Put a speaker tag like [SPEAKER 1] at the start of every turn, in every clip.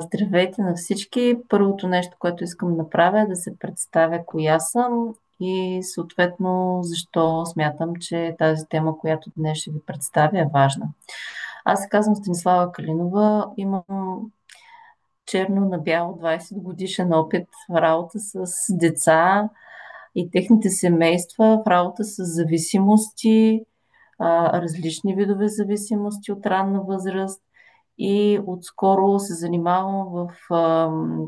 [SPEAKER 1] Здравейте на всички! Първото нещо, което искам да направя е да се представя коя съм и съответно защо смятам, че тази тема, която днес ще ви представя, е важна. Аз се казвам Станислава Калинова, имам черно на бяло 20 годишен опит в работа с деца и техните семейства, в работа с зависимости, различни видове зависимости от ранна възраст и отскоро се занимавам в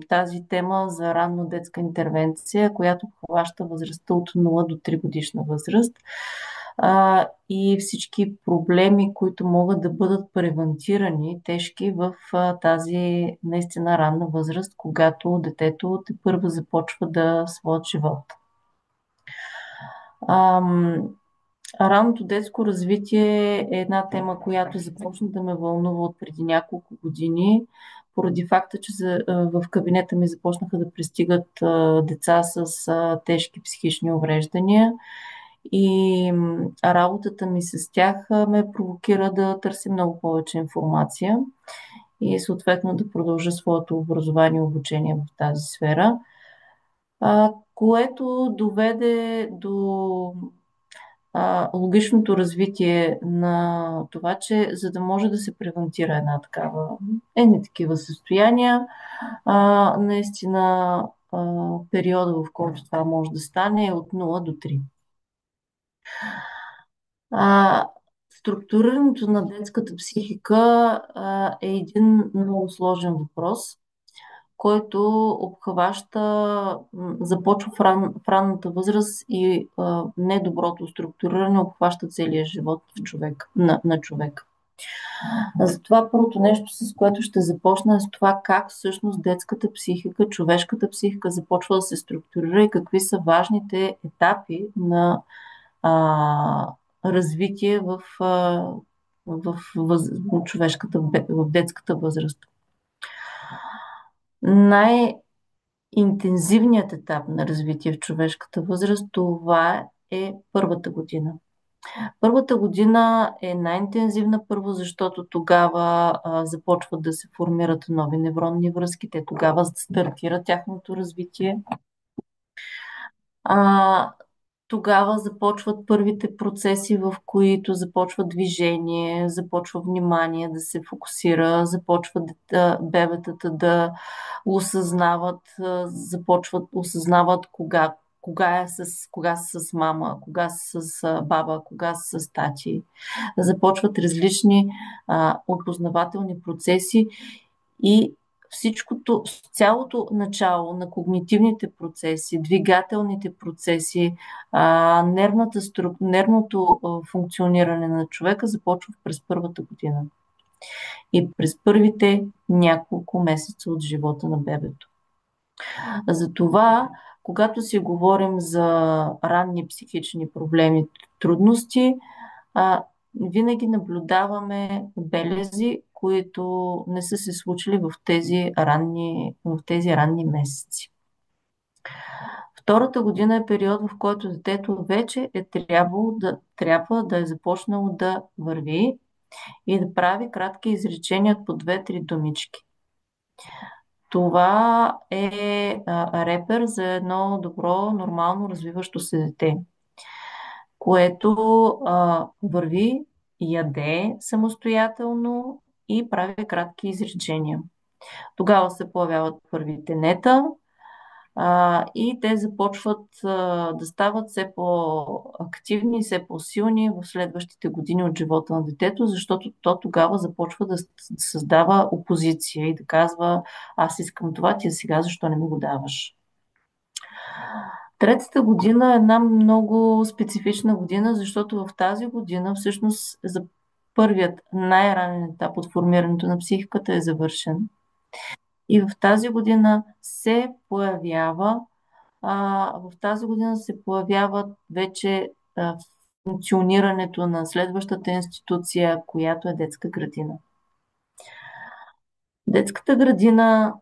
[SPEAKER 1] тази тема за ранно детска интервенция, която обхваща възрастта от 0 до 3 годишна възраст и всички проблеми, които могат да бъдат превентирани тежки в тази наистина ранна възраст, когато детето тепърва започва да своят живот. Ам, Ранното детско развитие е една тема, която започна да ме вълнува от преди няколко години, поради факта, че в кабинета ми започнаха да пристигат деца с тежки психични увреждания и работата ми с тях ме провокира да търся много повече информация и съответно да продължа своето образование и обучение в тази сфера, което доведе до логичното развитие на това, че за да може да се превентира едни такива състояния, наистина периода, в който това може да стане е от 0 до 3. А, Структурирането на детската психика е един много сложен въпрос, който обхваща, започва в ранната възраст и недоброто структуриране обхваща целия живот на човек. Затова първото нещо, с което ще започна, е с това как всъщност детската психика, човешката психика започва да се структурира и какви са важните етапи на а, развитие в детската възраст. Интензивният етап на развитие в човешката възраст, това е първата година. Първата година е най-интензивна първо, защото тогава започват да се формират нови невронни връзки, те тогава стартира тяхното развитие. А, Тогава започват първите процеси, в които започва движение, започва внимание да се фокусира, започват бебетата да осъзнават, осъзнават кога са с мама, кога са с баба, кога са с тати. Започват различни опознавателни процеси и всичкото, цялото начало на когнитивните процеси, двигателните процеси, нервното функциониране на човека започва през първата година и през първите няколко месеца от живота на бебето. Затова, когато си говорим за ранни психични проблеми, трудности, винаги наблюдаваме белези, които не са се случили в тези ранни месеци. Втората година е период, в който детето вече трябва да е започнало да върви и да прави кратки изречения по 2-3 думички. Това е репер за едно добро, нормално развиващо се дете, което върви, яде самостоятелно и прави кратки изречения. Тогава се появяват първите нета и те започват да стават все по-активни, все по-силни в следващите години от живота на детето, защото то тогава започва да създава опозиция и да казва: аз искам това, ти сега защо не ми го даваш? Третата година е една много специфична година, защото в тази година всъщност за първият най-ранен етап от формирането на психиката е завършен. И в тази година се появяват вече функционирането на следващата институция, която е детска градина. Детската градина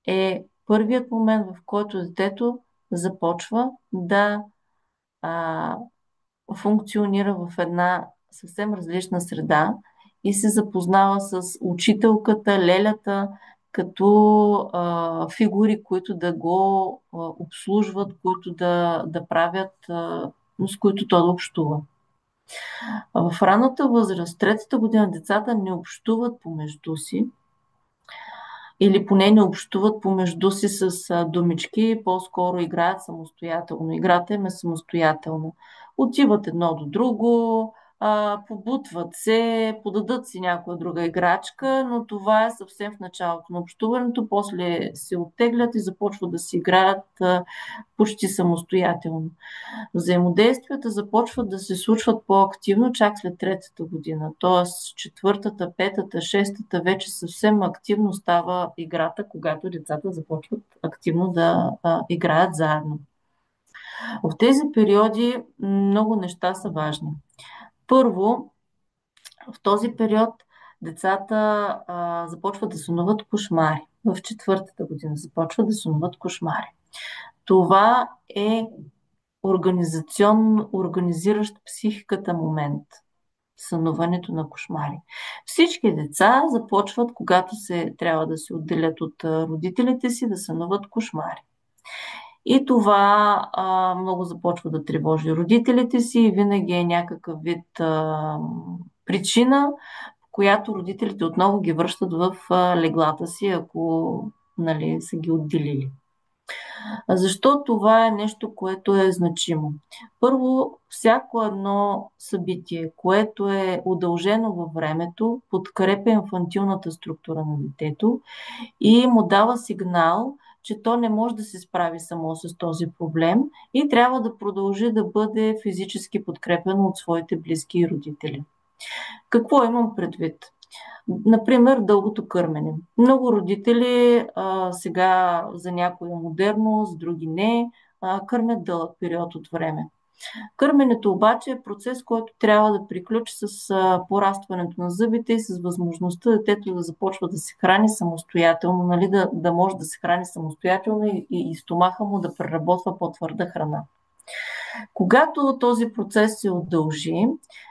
[SPEAKER 1] е първият момент, в който детето започва да функционира в една съвсем различна среда и се запознава с учителката, лелята, като фигури, които да го обслужват, които да правят, с които то да общува. В ранната възраст, третата година, децата не общуват помежду си, или поне не общуват помежду си с думички, по-скоро играят самостоятелно. Играта им е самостоятелна. Отиват едно до друго, побутват се, подадат си някоя друга играчка, но това е съвсем в началото на общуването. После се оттеглят и започват да си играят почти самостоятелно. Взаимодействията започват да се случват по-активно чак след третата година. Тоест, четвъртата, петата, шестата вече съвсем активно става играта, когато децата започват активно да играят заедно. В тези периоди много неща са важни. Първо, в този период децата започват да сънуват кошмари. В четвъртата година започват да сънуват кошмари. Това е организиращ психиката момент. Сънуването на кошмари. Всички деца започват, когато трябва да се отделят от родителите си, да сънуват кошмари. И това много започва да тревожи родителите си и винаги е някакъв вид причина, в която родителите отново ги връщат в леглата си, ако са ги отделили. Защо това е нещо, което е значимо? Първо, всяко едно събитие, което е удължено във времето, подкрепя инфантилната структура на детето и му дава сигнал, че то не може да се справи само с този проблем и трябва да продължи да бъде физически подкрепено от своите близки и родители. Какво имам предвид? Например, дългото кърмене. Много родители сега за някои е модерно, за други не, кърмят дълъг период от време. Кърменето обаче е процес, който трябва да приключи с порастването на зъбите и с възможността детето да започва да се храни самостоятелно, да може да се храни самостоятелно и стомаха му да преработва по-твърда храна. Когато този процес се удължи,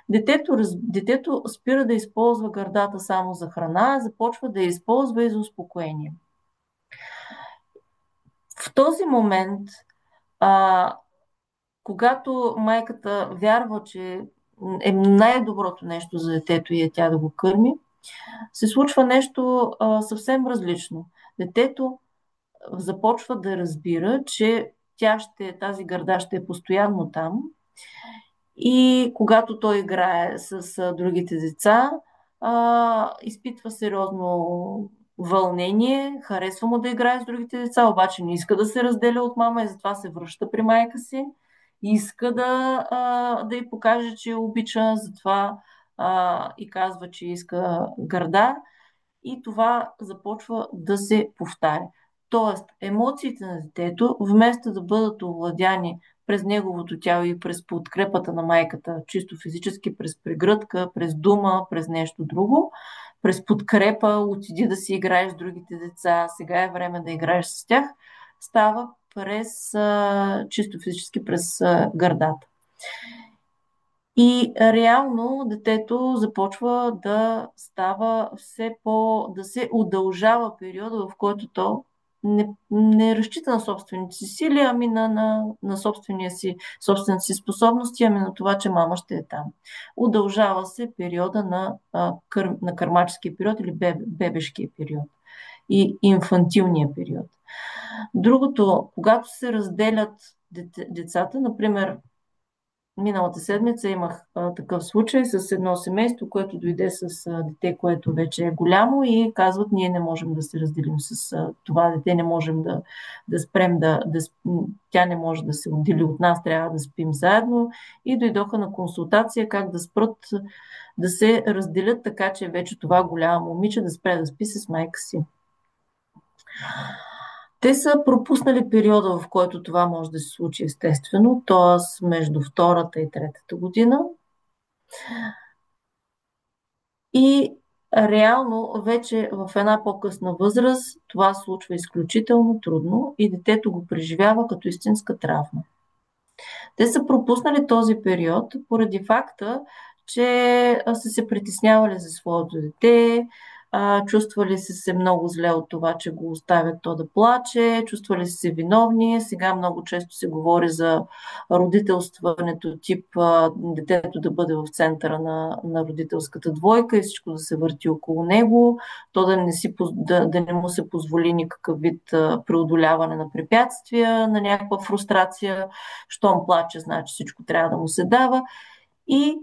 [SPEAKER 1] детето спира да използва гърдата само за храна, започва да я използва и за успокоение. В този момент, когато майката вярва, че е най-доброто нещо за детето и е тя да го кърми, се случва нещо съвсем различно. Детето започва да разбира, че тази гърда ще е постоянно там и когато той играе с другите деца, изпитва сериозно вълнение, харесва му да играе с другите деца, обаче не иска да се разделя от мама и затова се връща при майка си. Иска да й покаже, че я обича, затова и казва, че иска гърда и това започва да се повтаря. Тоест, емоциите на детето, вместо да бъдат овладяни през неговото тяло и през подкрепата на майката, чисто физически, през прегръдка, през дума, през нещо друго, през подкрепа, отиди да си играеш с другите деца, сега е време да играеш с тях, става чисто физически през гърдата. И реално детето започва да става да се удължава периода, в който то не разчита на собствените си сили, ами на собствените си способности, ами на това, че мама ще е там. Удължава се периода на кърмаческия период или бебешкия период и инфантилния период. Другото, когато се разделят децата, например, миналата седмица имах такъв случай с едно семейство, което дойде с дете, което вече е голямо и казват, ние не можем да се разделим с това дете, не можем да спрем, тя не може да се отдели от нас, трябва да спим заедно и дойдоха на консултация как да спрат да се разделят така, че вече това голямо момиче да спре да спи с майка си. Те са пропуснали периода, в който това може да се случи естествено, т.е. между втората и третата година. И реално вече в една по-късна възраст това се случва изключително трудно и детето го преживява като истинска травма. Те са пропуснали този период поради факта, че са се притеснявали за своето дете, чувствали са се много зле от това, че го оставят то да плаче, чувствали са се виновни. Сега много често се говори за родителстването тип детето да бъде в центъра на родителската двойка и всичко да се върти около него, то да не му се позволи никакъв вид преодоляване на препятствия, на някаква фрустрация. Щом плаче, значи всичко трябва да му се дава. И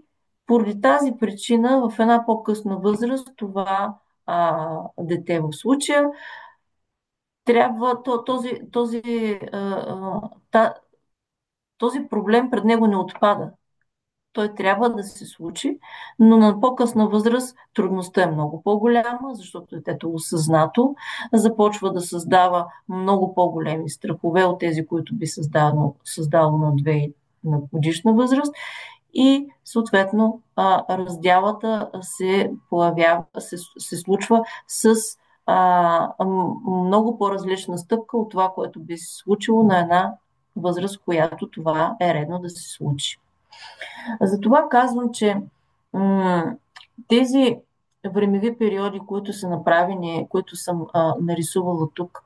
[SPEAKER 1] поради тази причина в една по-късна възраст това дете в случая трябва та, този проблем пред него не отпада. Той трябва да се случи, но на по-късна възраст трудността е много по-голяма, защото детето осъзнато започва да създава много по-големи страхове от тези, които би създало на 2 на годишна възраст и съответно раздялата се случва с много по-различна стъпка от това, което би се случило на една възраст, която това е редно да се случи. Затова казвам, че тези времеви периоди, които са направени, които съм нарисувала тук,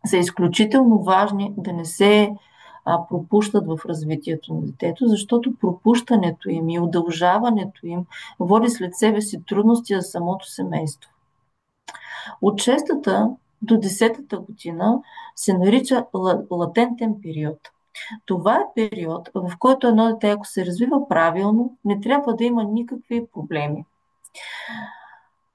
[SPEAKER 1] са изключително важни да не се пропущат в развитието на детето, защото пропущането им и удължаването им води след себе си трудности за самото семейство. От 6-та до 10-та година се нарича латентен период. Това е период, в който едно дете, ако се развива правилно, не трябва да има никакви проблеми.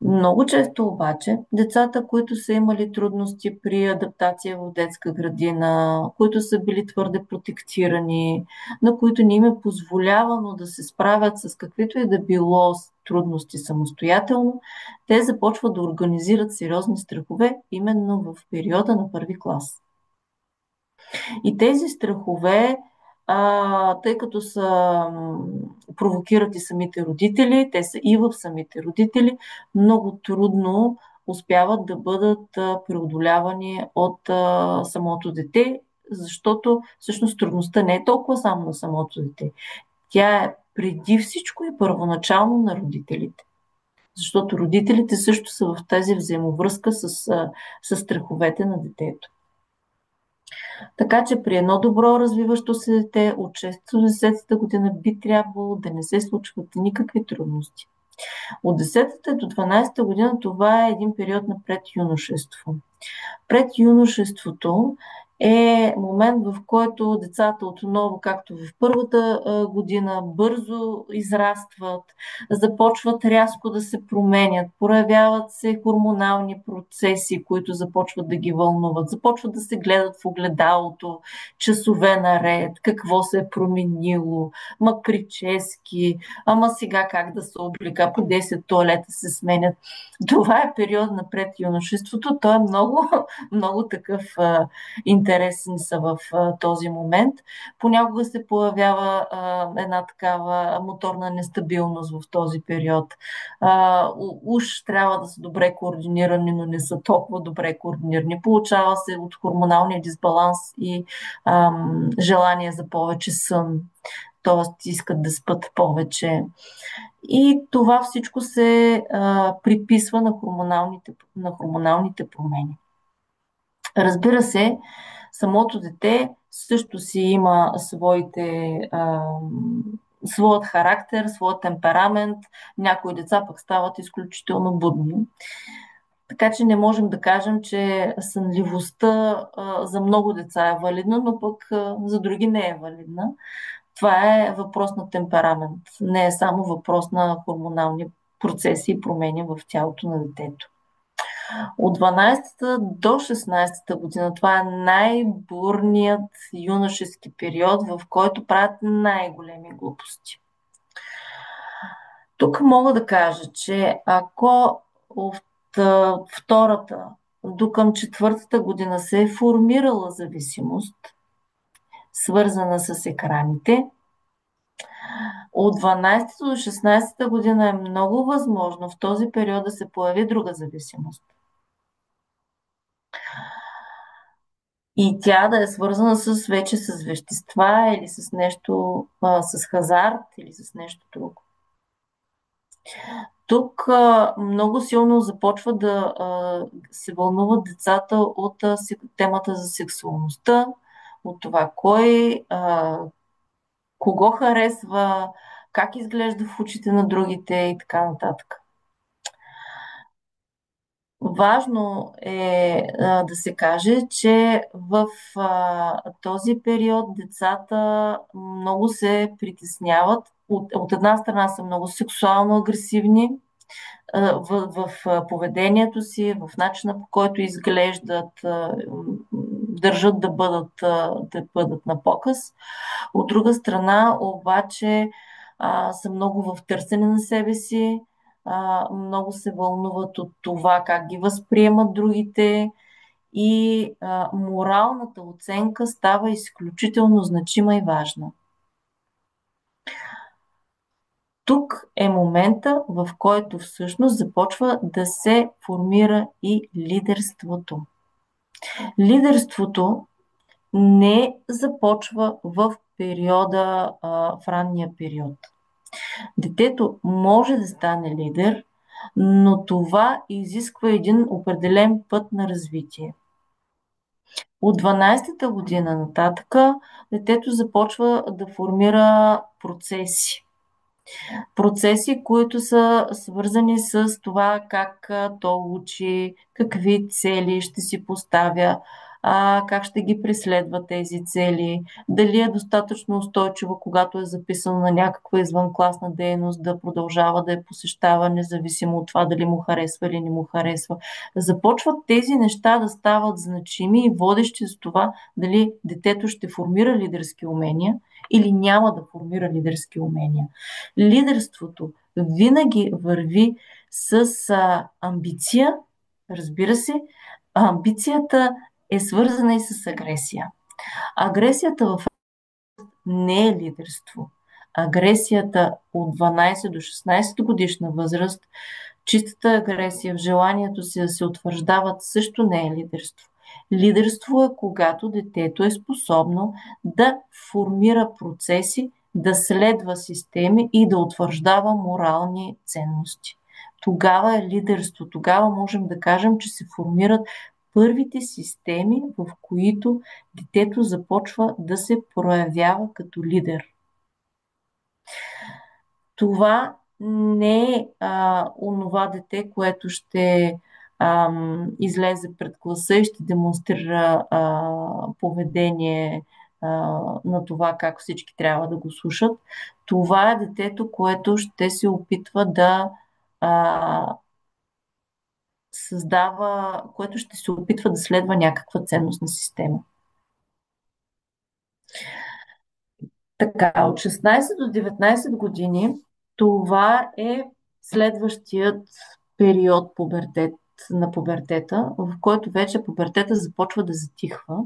[SPEAKER 1] Много често обаче децата, които са имали трудности при адаптация в детска градина, които са били твърде протектирани, на които не им е позволявано да се справят с каквито и да било трудности самостоятелно, те започват да организират сериозни страхове именно в периода на първи клас. И тези страхове, тъй като провокират и самите родители, те са и в самите родители, много трудно успяват да бъдат преодолявани от самото дете, защото всъщност трудността не е толкова само на самото дете. Тя е преди всичко и първоначално на родителите. Защото родителите също са в тази взаимовръзка с страховете на детето. Така че при едно добро развиващо се дете от 6 до 10 година би трябвало да не се случват никакви трудности. От 10 до 12 година това е един период на предюношество. Предюношеството е момент, в който децата отново, както в първата година, бързо израстват, започват рязко да се променят, проявяват се хормонални процеси, които започват да ги вълнуват, започват да се гледат в огледалото часове наред, какво се е променило, прически, ама сега как да се облека, по 10 тоалета се сменят. Това е период на предюношеството, то е много такъв интересни са в този момент. Понякога се появява една такава моторна нестабилност в този период. Уж трябва да са добре координирани, но не са толкова добре координирани. Получава се от хормоналния дисбаланс и желание за повече сън, т.е. искат да спят повече. И това всичко се приписва на хормоналните промени. Разбира се, самото дете също си има своят характер, своят темперамент. Някои деца пък стават изключително будни. Така че не можем да кажем, че сънливостта за много деца е валидна, но пък за други не е валидна. Това е въпрос на темперамент. Не е само въпрос на хормонални процеси и промени в тялото на детето. От 12-та до 16-та година това е най-бурният юношески период, в който правят най-големи глупости. Тук мога да кажа, че ако от втората до към 4-та година се е формирала зависимост, свързана с екраните, от 12-та до 16-та година е много възможно в този период да се появи друга зависимост. И тя да е свързана вече с вещества или с нещо, с хазарт или с нещо друго. Тук много силно започва да се вълнуват децата от темата за сексуалността, от това кой кого харесва, как изглежда в очите на другите и така нататък. Важно е да се каже, че в този период децата много се притесняват. От една страна са много сексуално агресивни в поведението си, в начина по който изглеждат, държат да бъдат на показ. От друга страна, обаче, са много в търсене на себе си, много се вълнуват от това как ги възприемат другите и моралната оценка става изключително значима и важна. Тук е момента, в който всъщност започва да се формира и лидерството. Лидерството не започва в периода, в ранния период. Детето може да стане лидер, но това изисква един определен път на развитие. От 12-та година нататъка детето започва да формира процеси. Процеси, които са свързани с това как то учи, какви цели ще си поставя, как ще ги преследва тези цели, дали е достатъчно устойчиво, когато е записано на някаква извънкласна дейност, да продължава да я посещава, независимо от това дали му харесва или не му харесва. Започват тези неща да стават значими и водещи за това дали детето ще формира лидерски умения или няма да формира лидерски умения. Лидерството винаги върви с амбиция, разбира се. Амбицията е свързана и с агресия. Агресията в не е лидерство. Агресията от 12 до 16 годишна възраст, чистата агресия в желанието си да се утвърждават, също не е лидерство. Лидерство е когато детето е способно да формира процеси, да следва системи и да утвърждава морални ценности. Тогава е лидерство. Тогава можем да кажем, че се формират първите системи, в които детето започва да се проявява като лидер. Това не е онова дете, което ще излезе пред класа и ще демонстрира поведение на това как всички трябва да го слушат. Това е детето, което ще се опитва да създава, което ще се опитва да следва някаква ценностна система. Така, от 16 до 19 години това е следващият период на пубертета, в който вече пубертета започва да затихва.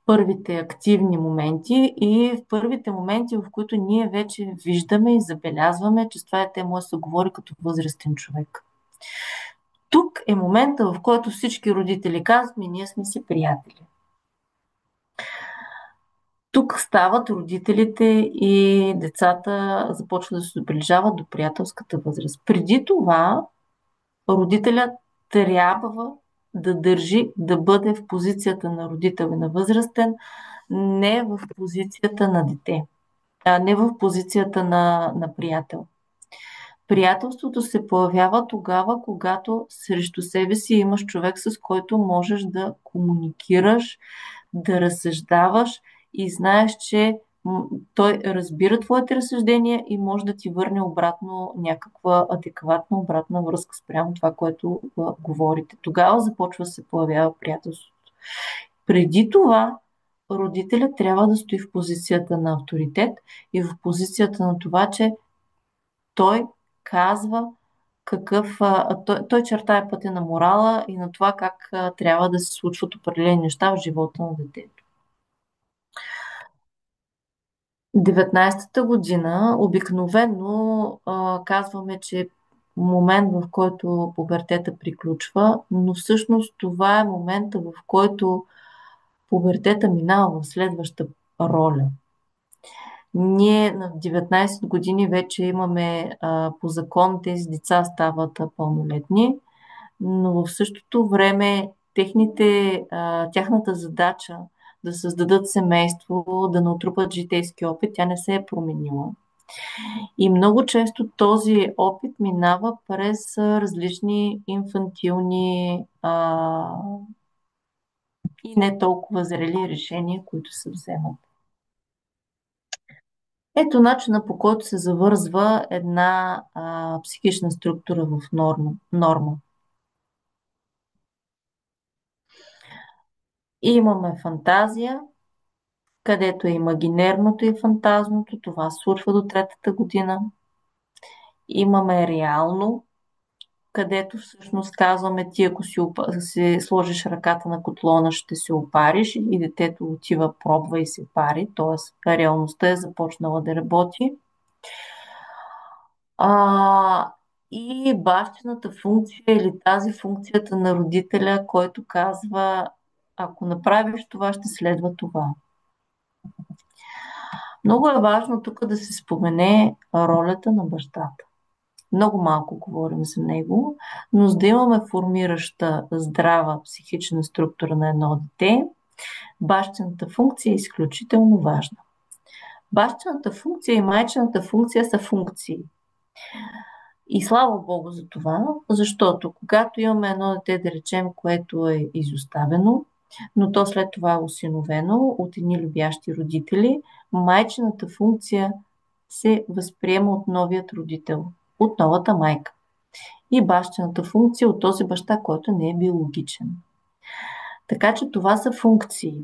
[SPEAKER 1] Първите активни моменти и в първите моменти, в които ние вече виждаме и забелязваме, че с това дете може да се говори като възрастен човек. Тук е момента, в който всички родители казват: ние сме си приятели. Тук стават родителите и децата започват да се доближават до приятелската възраст. Преди това родителят трябва да държи да бъде в позицията на родител и на възрастен, не в позицията на дете, не в позицията на приятел. Приятелството се появява тогава, когато срещу себе си имаш човек, с който можеш да комуникираш, да разсъждаваш и знаеш, че той разбира твоите разсъждения и може да ти върне обратно някаква адекватна обратна връзка спрямо това, което говорите. Тогава започва да се появява приятелството. Преди това родителят трябва да стои в позицията на авторитет и в позицията на това, че той казва той чертае пътя на морала и на това как трябва да се случват определени неща в живота на детето. 19-та година обикновено казваме, че е момент, в който пубертета приключва, но всъщност това е момента, в който пубертета минава в следваща роля. Ние на 19 години вече имаме по закон тези деца стават пълнолетни, но в същото време тяхната задача да създадат семейство, да натрупат житейски опит, тя не се е променила. И много често този опит минава през различни инфантилни и не толкова зрели решения, които се вземат. Ето начина, по който се завързва една психична структура в норма. И имаме фантазия, където е имагинерното и фантазното. Това случва до третата година. Имаме реално, където всъщност казваме ти, ако си сложиш ръката на котлона, ще се опариш и детето отива, пробва и се пари, т.е. реалността е започнала да работи. А, и бащината функция или тази функцията на родителя, който казва, ако направиш това, ще следва това. Много е важно тук да се спомене ролята на бащата. Много малко говорим за него, но за да имаме формираща здрава психична структура на едно дете, бащината функция е изключително важна. Бащината функция и майчината функция са функции. И слава Богу за това, защото когато имаме едно дете, да речем, което е изоставено, но то след това е осиновено от едни любящи родители, майчината функция се възприема от новият родител, от новата майка. И бащината функция от този баща, който не е биологичен. Така че това са функции.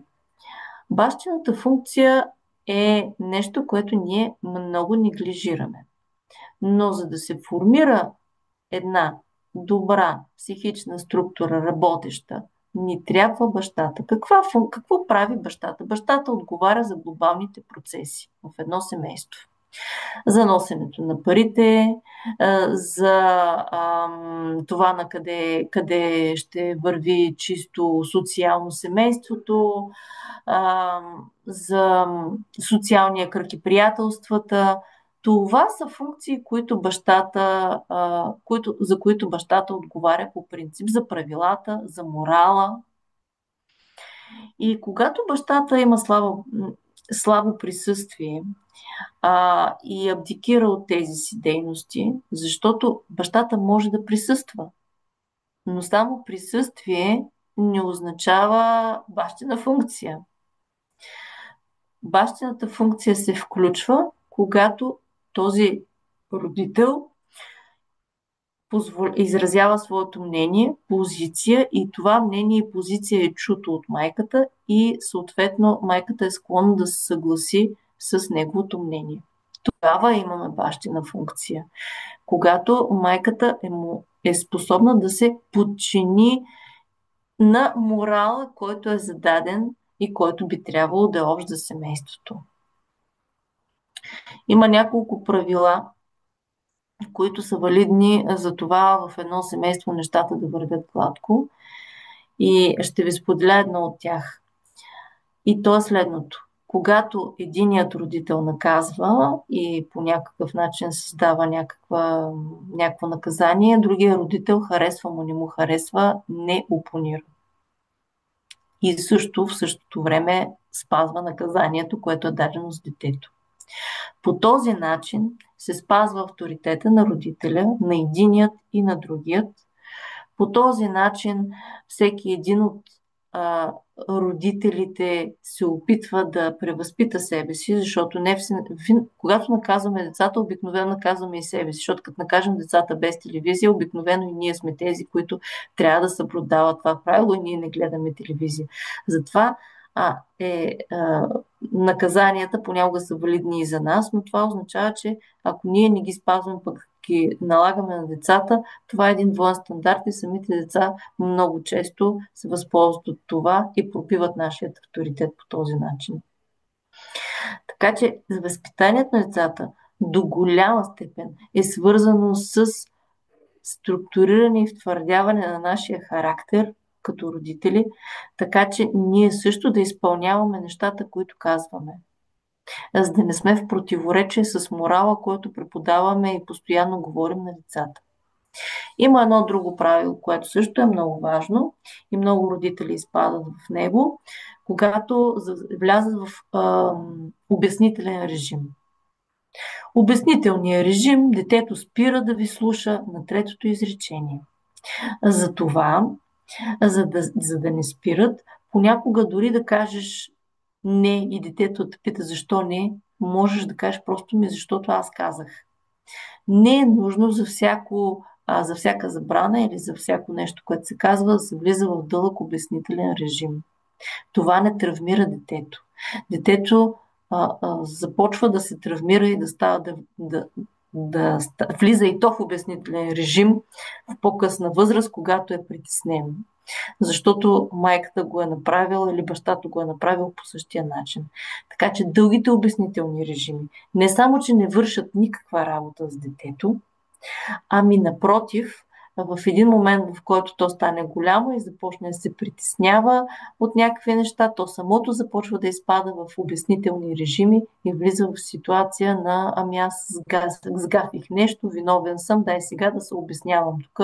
[SPEAKER 1] Бащината функция е нещо, което ние много неглижираме. Но за да се формира една добра психична структура, работеща, ни трябва бащата. Какво прави бащата? Бащата отговаря за глобалните процеси в едно семейство. За носенето на парите, за това на къде ще върви чисто социално семейството, за социалния кръг и приятелствата. Това са функции, за които бащата отговаря по принцип, за правилата, за морала. И когато бащата има слабо присъствие и абдикира от тези си дейности, защото бащата може да присъства, но само присъствие не означава бащина функция. Бащината функция се включва, когато този родител изразява своето мнение, позиция и това мнение и позиция е чуто от майката и съответно майката е склонна да се съгласи с неговото мнение. Тогава имаме бащина функция. Когато майката е способна да се подчини на морала, който е зададен и който би трябвало да е общ за семейството. Има няколко правила, които са валидни за това в едно семейство нещата да вървят гладко. И ще ви споделя едно от тях. И то е следното. Когато единият родител наказва и по някакъв начин създава някакво наказание, другия родител харесва му, не му харесва, не опонира. И също в същото време спазва наказанието, което е дадено с детето. По този начин се спазва авторитета на родителя, на единият и на другият. По този начин всеки един от родителите се опитва да превъзпита себе си, защото когато наказваме децата, обикновено наказваме и себе си, защото като накажем децата без телевизия, обикновено и ние сме тези, които трябва да съблюдават това правило и ние не гледаме телевизия. Затова наказанията понякога са валидни и за нас, но това означава, че ако ние не ги спазваме, пък ги налагаме на децата, това е един двоен стандарт и самите деца много често се възползват от това и пропиват нашия авторитет по този начин. Така че възпитанието на децата до голяма степен е свързано с структуриране и втвърдяване на нашия характер като родители, така че ние също да изпълняваме нещата, които казваме. за да не сме в противоречие с морала, който преподаваме и постоянно говорим на децата. Има едно друго правило, което също е много важно и много родители изпадат в него, когато влязат в обяснителен режим. Обяснителният режим детето спира да ви слуша на третото изречение. Затова, за да не спират, понякога дори да кажеш не и детето те пита защо не, можеш да кажеш просто ми, защото аз казах. Не е нужно за всяка забрана или за всяко нещо, което се казва, да се влиза в дълъг обяснителен режим. Това не травмира детето. Детето започва да се травмира и да става влиза и то в обяснителен режим в по-късна възраст, когато е притеснено. Защото майката го е направила или бащата го е направил по същия начин. Така че дългите обяснителни режими не само, че не вършат никаква работа с детето, ами напротив, в един момент, в който то стане голямо и започне да се притеснява от някакви неща, то самото започва да изпада в обяснителни режими и влиза в ситуация на ами аз сгафих нещо, виновен съм, дай сега да се обяснявам тук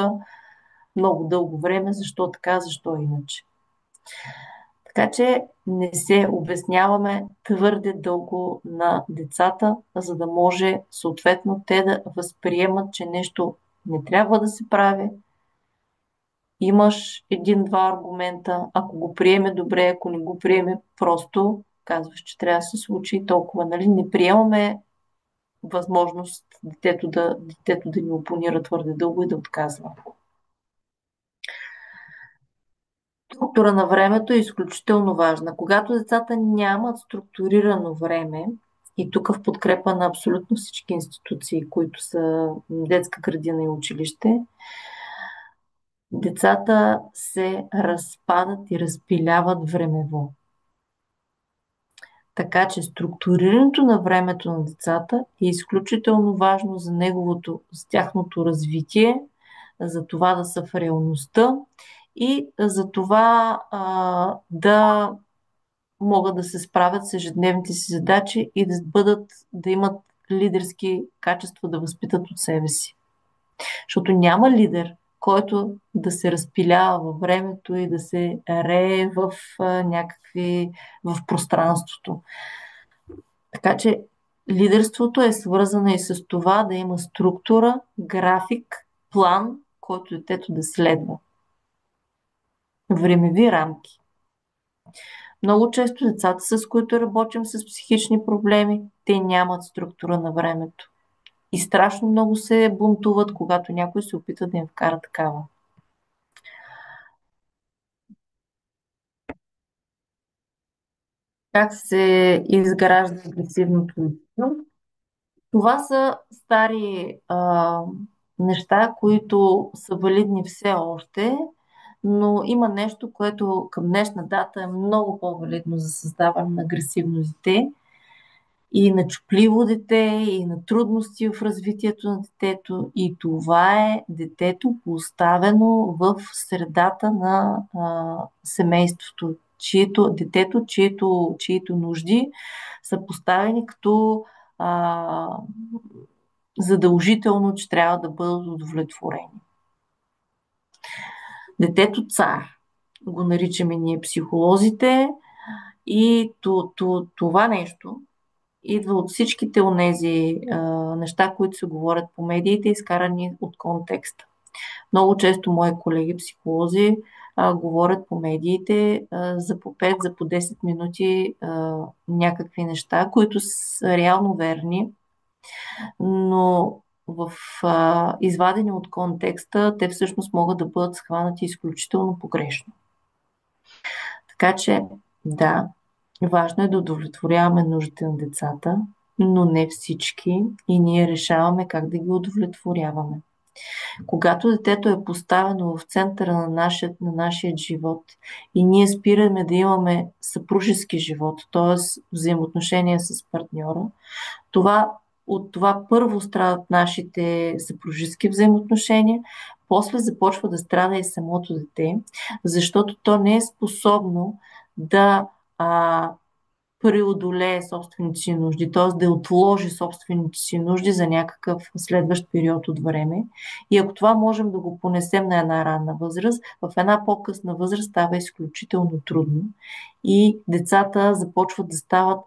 [SPEAKER 1] много дълго време, защо така, защо иначе. Така че не се обясняваме твърде дълго на децата, за да може съответно те да възприемат, че нещо не трябва да се прави. Имаш един-два аргумента, ако го приеме добре, ако не го приеме, просто казваш, че трябва да се случи и толкова. Нали? Не приемаме възможност детето да ни опонира твърде дълго и да отказва. Структура на времето е изключително важна. Когато децата нямат структурирано време, и тук в подкрепа на абсолютно всички институции, които са детска градина и училище, децата се разпадат и разпиляват времево. Така че структурирането на времето на децата е изключително важно за тяхното развитие, за това да са в реалността и за това да могат да се справят с ежедневните си задачи и да имат лидерски качества, да възпитат от себе си. Защото няма лидер, който да се разпилява във времето и да се рее в пространството. Така че лидерството е свързано и с това да има структура, график, план, който детето да следва. Времеви рамки. Много често децата, с които работим с психични проблеми, те нямат структура на времето. И страшно много се бунтуват, когато някой се опита да им вкара такава. Как се изгражда агресивното личество? Това са стари неща, които са валидни все още, но има нещо, което към днешна дата е много по-валидно за създаване на агресивно дете и на чупливо дете, и на трудности в развитието на детето. И това е детето поставено в средата на семейството, чието нужди са поставени като задължително, че трябва да бъдат удовлетворени. Детето цар го наричаме ние психолозите и това нещо идва от всичките онези неща, които се говорят по медиите, изкарани от контекста. Много често мои колеги психолози говорят по медиите за по 5, за по 10 минути някакви неща, които са реално верни, но извадени от контекста, те всъщност могат да бъдат схванати изключително погрешно. Така че, да, важно е да удовлетворяваме нуждите на децата, но не всички и ние решаваме как да ги удовлетворяваме. Когато детето е поставено в центъра на нашия живот и ние спираме да имаме съпружески живот, т.е. взаимоотношения с партньора, от това първо страдат нашите съпружески взаимоотношения, после започва да страда и самото дете, защото то не е способно да преодолее собствените си нужди, т.е. да отложи собствените си нужди за някакъв следващ период от време. И ако това можем да го понесем на една ранна възраст, в една по-късна възраст става изключително трудно и децата започват да стават,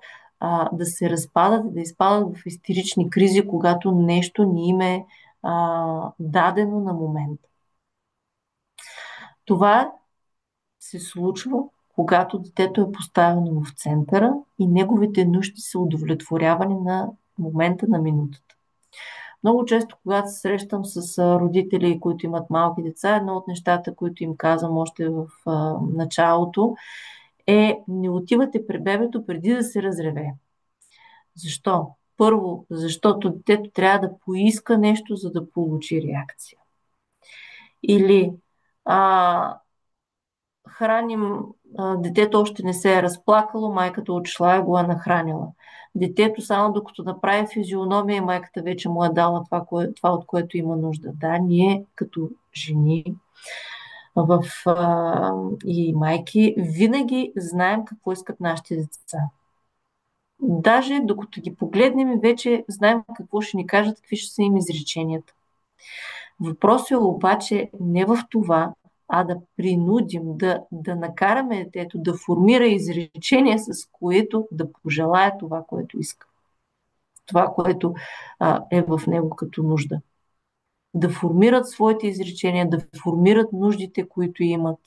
[SPEAKER 1] да се разпадат, да изпадат в истерични кризи, когато нещо не им е дадено на момента. Това се случва, когато детето е поставено в центъра и неговите нужди са удовлетворявани на момента, на минутата. Много често, когато се срещам с родители, които имат малки деца, едно от нещата, които им казвам още в началото, е: не отивате при бебето преди да се разреве. Защо? Първо, защото детето трябва да поиска нещо, за да получи реакция. Или храним, детето още не се е разплакало, майката отшла и го е нахранила. Детето само докато направи физиономия, майката вече му е дала това, от което има нужда. Да, ние като жени и майки винаги знаем какво искат нашите деца. Даже докато ги погледнем, вече знаем какво ще ни кажат, какви ще са им изреченията. Въпросът е обаче не в това, а да принудим, да накараме детето да формира изречение, с което да пожелае това, което иска. Това, което е в него като нужда. Да формират своите изречения, да формират нуждите, които имат,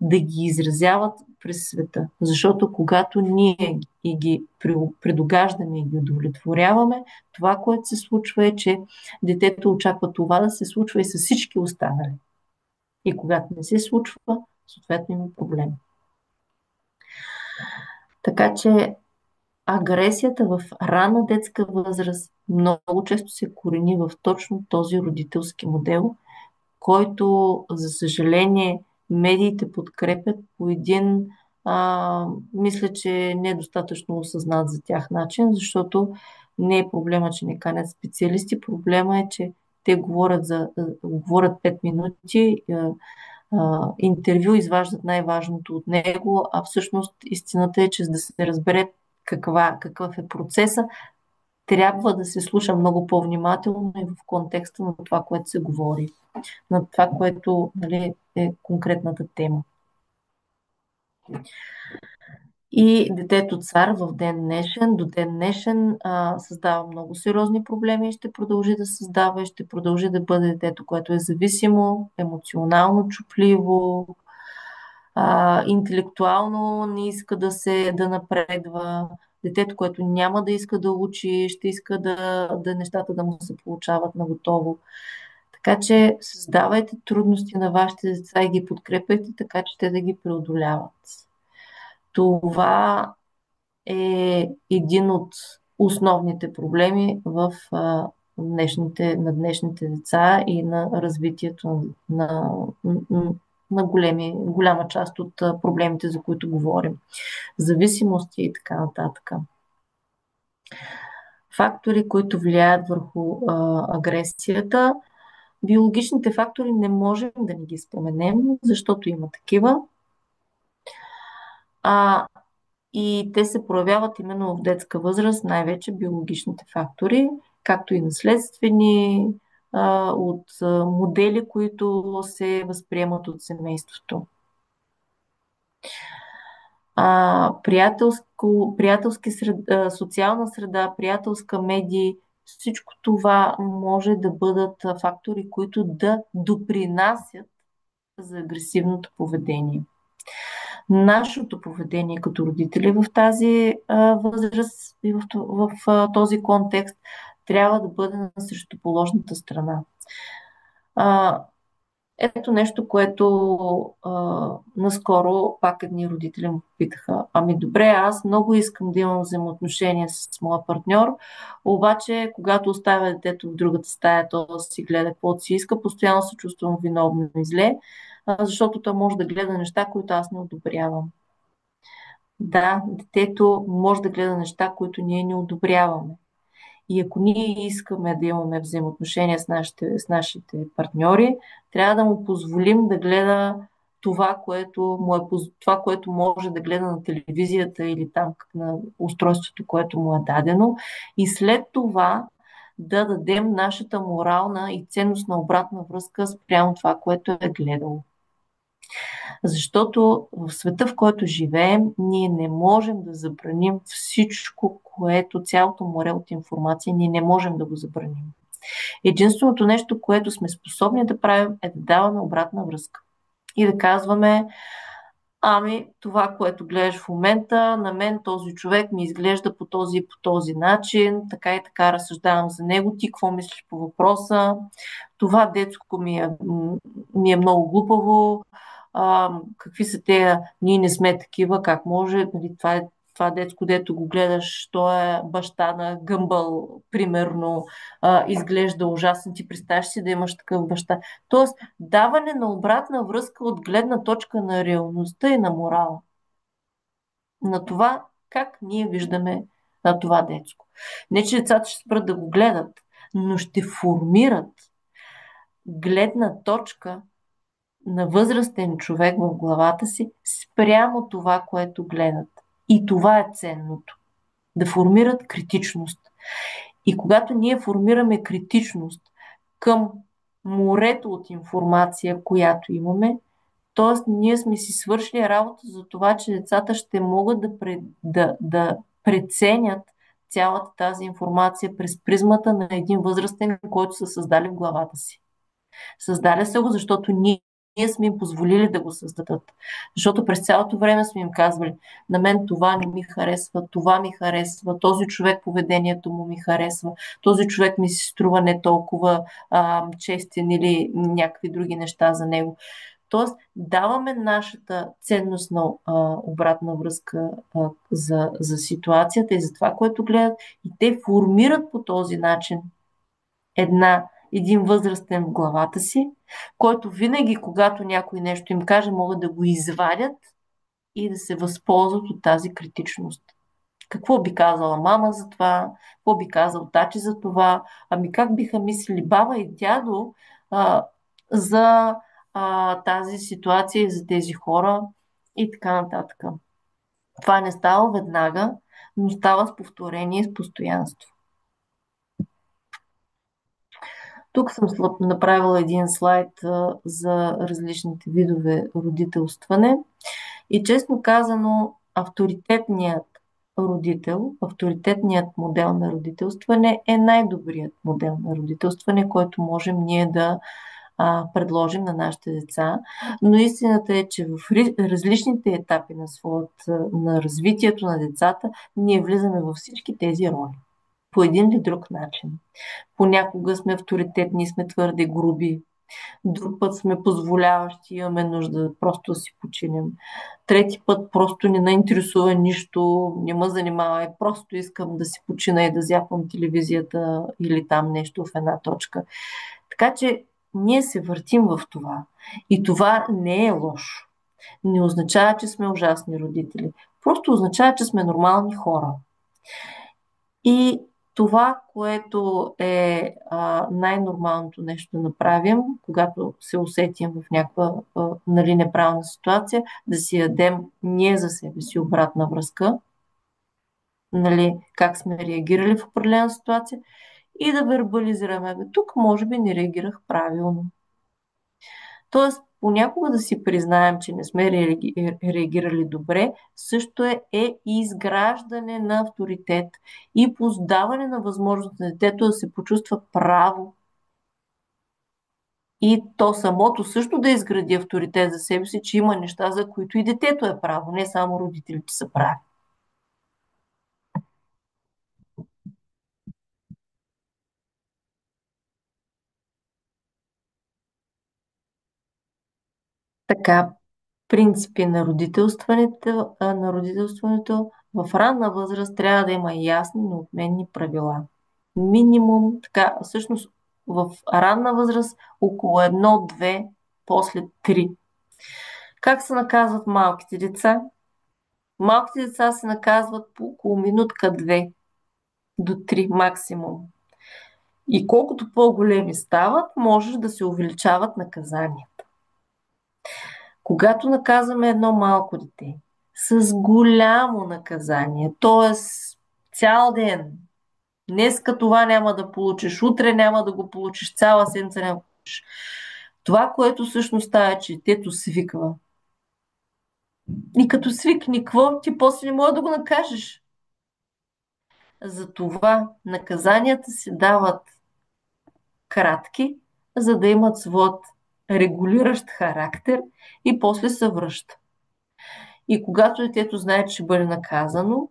[SPEAKER 1] да ги изразяват през света. Защото когато ние и ги предугаждаме и ги удовлетворяваме, това, което се случва е, че детето очаква това да се случва и с всички останали. И когато не се случва, съответно има проблем. Така че агресията в ранна детска възраст много често се корени в точно този родителски модел, който, за съжаление, медиите подкрепят по един, мисля, че не е достатъчно осъзнат за тях начин, защото не е проблема, че не канят специалисти, проблема е, че те говорят 5 минути, интервю, изваждат най-важното от него, а всъщност истината е, че за да се разбере какъв е процеса, трябва да се слуша много по-внимателно и в контекста на това, което се говори, на това, което, нали, е конкретната тема. И детето цар в до ден днешен създава много сериозни проблеми и ще продължи да създава и ще продължи да бъде детето, което е зависимо, емоционално чупливо, интелектуално не иска да напредва. Детето, което няма да иска да учи, ще иска да нещата да му се получават на готово. Така че създавайте трудности на вашите деца и ги подкрепяйте, така че те да ги преодоляват. Това е един от основните проблеми на днешните деца и на развитието на голяма част от проблемите, за които говорим. Зависимости и така нататък. Фактори, които влияят върху агресията. Биологичните фактори не можем да не ги споменем, защото има такива. И те се проявяват именно в детска възраст, най-вече биологичните фактори, както и наследствени, от модели, които се възприемат от семейството. Социална среда, приятелска медии, всичко това може да бъдат фактори, които да допринасят за агресивното поведение. Нашето поведение като родители в тази възраст и в този контекст трябва да бъде на срещуположната страна. Ето нещо, което наскоро пак едни родители му попитаха. Ами добре, аз много искам да имам взаимоотношения с моя партньор, обаче когато оставя детето в другата стая, то си гледа каквото си иска, постоянно се чувствам виновно и зле, защото той може да гледа неща, които аз не одобрявам. Да, детето може да гледа неща, които ние не одобряваме. И ако ние искаме да имаме взаимоотношения с нашите партньори, трябва да му позволим да гледа това, което може да гледа на телевизията или там на устройството, което му е дадено. И след това да дадем нашата морална и ценностна обратна връзка спрямо това, което е гледало. Защото в света, в който живеем, ние не можем да забраним всичко, което цялото море от информация, ние не можем да го забраним. Единственото нещо, което сме способни да правим, е да даваме обратна връзка. И да казваме, ами това, което гледаш в момента, на мен този човек ми изглежда по този и по този начин, така и така разсъждавам за него, ти какво мислиш по въпроса, това детско ми е много глупаво, какви са те, ние не сме такива, как може, нали, това детско, дето го гледаш, то е баща на Гъмбъл, примерно, изглежда ужасно. Ти представяш си да имаш такъв баща. Тоест, даване на обратна връзка от гледна точка на реалността и на морала. На това, как ние виждаме на това детско. Не, че децата ще спрат да го гледат, но ще формират гледна точка на възрастен човек в главата си спрямо това, което гледат. И това е ценното. Да формират критичност. И когато ние формираме критичност към морето от информация, която имаме, т.е. ние сме си свършили работа за това, че децата ще могат да преценят цялата тази информация през призмата на един възрастен, който са създали в главата си. Създаде се го, защото ние сме им позволили да го създадат. Защото през цялото време сме им казвали, на мен това не ми харесва, това ми харесва, този човек поведението му ми харесва, този човек ми се струва не толкова честен или някакви други неща за него. Тоест, даваме нашата ценностна обратна връзка за ситуацията и за това, което гледат, и те формират по този начин един възрастен в главата си, който винаги, когато някой нещо им каже, могат да го извадят и да се възползват от тази критичност. Какво би казала мама за това? Какво би казал тачи за това? Ами как биха мислили баба и дядо за тази ситуация и за тези хора и така нататък. Това не става веднага, но става с повторение и с постоянство. Тук съм направила един слайд за различните видове родителстване и честно казано, авторитетният родител, авторитетният модел на родителстване е най-добрият модел на родителстване, който можем ние да предложим на нашите деца. Но истината е, че в различните етапи на развитието на децата, ние влизаме във всички тези роли. По един или друг начин. Понякога сме авторитетни, сме твърде груби. Друг път сме позволяващи, имаме нужда просто да си починем. Трети път просто не ме интересува нищо, не ме занимава, просто искам да си почина и да зяпам телевизията или там нещо в една точка. Така че ние се въртим в това. И това не е лошо. Не означава, че сме ужасни родители. Просто означава, че сме нормални хора. И това, което е най-нормалното нещо да направим, когато се усетим в някаква нали, неправилна ситуация, да си дадем ние за себе си обратна връзка, нали, как сме реагирали в определена ситуация и да вербализираме. Тук може би не реагирах правилно. Тоест, понякога да си признаем, че не сме реагирали добре, също е изграждане на авторитет и поздаване на възможност на детето да се почувства право и то самото също да изгради авторитет за себе си, че има неща, за които и детето е право, не само родителите са прави. Така, принципи на родителстването в ранна възраст трябва да има ясни, неотменни правила. Минимум, така, всъщност в ранна възраст около едно-две, после 3. Как се наказват малките деца? Малките деца се наказват по около минутка-две до 3 максимум. И колкото по-големи стават, можеш да се увеличават наказанията. Когато наказваме едно малко дете с голямо наказание, т.е. цял ден, днеска това няма да получиш, утре няма да го получиш, цяла седмица няма да го получиш. Това, което всъщност става, е, че детето свиква. И като свикне, какво ти после не може да го накажеш. Затова наказанията се дават кратки, за да имат своят регулиращ характер и после се връща. И когато детето знае, че ще бъде наказано,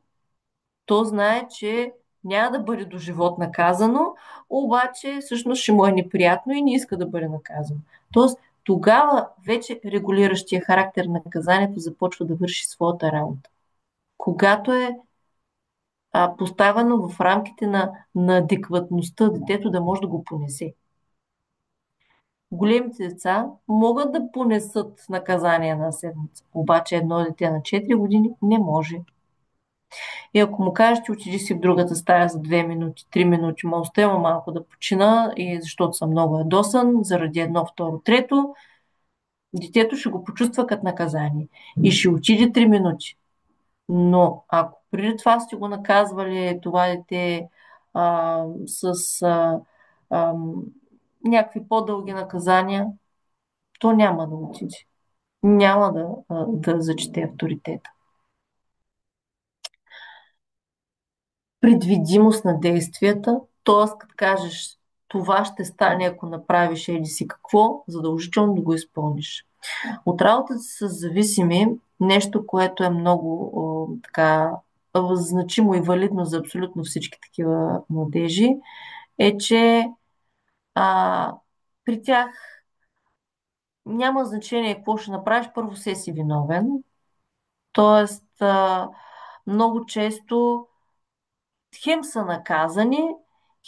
[SPEAKER 1] то знае, че няма да бъде до живот наказано, обаче всъщност ще му е неприятно и не иска да бъде наказано. Тоест, тогава вече регулиращия характер на наказанието започва да върши своята работа. Когато е поставено в рамките на адекватността, детето да може да го понесе. Големите деца могат да понесат наказание на седмица, обаче едно дете на 4 години не може. И ако му кажеш, че отиди си в другата стая за 2 минути, 3 минути, ма оставя малко да почина, и защото съм много ядосан, заради едно, второ, трето, детето ще го почувства като наказание. И ще отиде 3 минути. Но ако преди това сте го наказвали това дете с а, някакви по-дълги наказания, то няма да отиде. Няма да зачете авторитета. Предвидимост на действията, т.е. като кажеш това ще стане, ако направиш еди си какво, задължително да го изпълниш. От работата с зависими, нещо, което е много така значимо и валидно за абсолютно всички такива младежи, е, че при тях няма значение какво ще направиш, първо си виновен. Тоест, много често хем са наказани,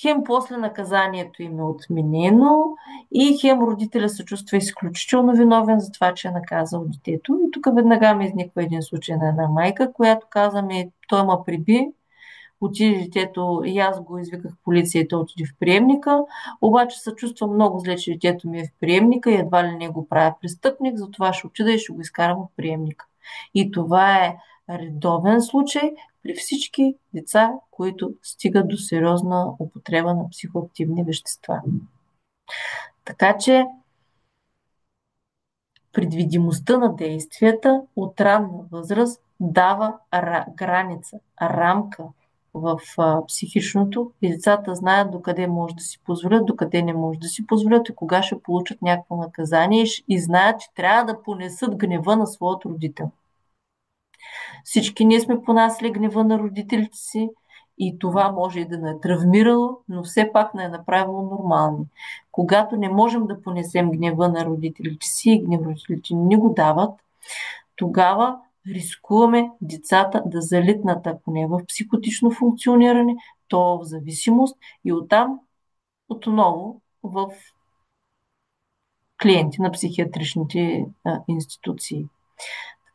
[SPEAKER 1] хем после наказанието им е отменено и хем родителя се чувства изключително виновен за това, че е наказал детето. И тук веднага ми изниква един случай на една майка, която каза ми, той ма приби, отиде детето и аз го извиках полиция и той отиде в приемника, обаче се чувствам много зле, че детето ми е в приемника и едва ли не го правя престъпник, затова ще отида и ще го изкарам от приемника. И това е редовен случай при всички деца, които стигат до сериозна употреба на психоактивни вещества. Така че предвидимостта на действията от ранна възраст дава граница, рамка в психичното и децата знаят докъде може да си позволят, докъде не може да си позволят и кога ще получат някакво наказание и знаят, че трябва да понесат гнева на своят родител. Всички ние сме понасяли гнева на родителите си и това може и да не е травмирало, но все пак не е направило нормални. Когато не можем да понесем гнева на родителите си и гнев родителите ни го дават, тогава рискуваме децата да залитнат, ако не в психотично функциониране, то в зависимост и оттам отново в клиенти на психиатричните институции.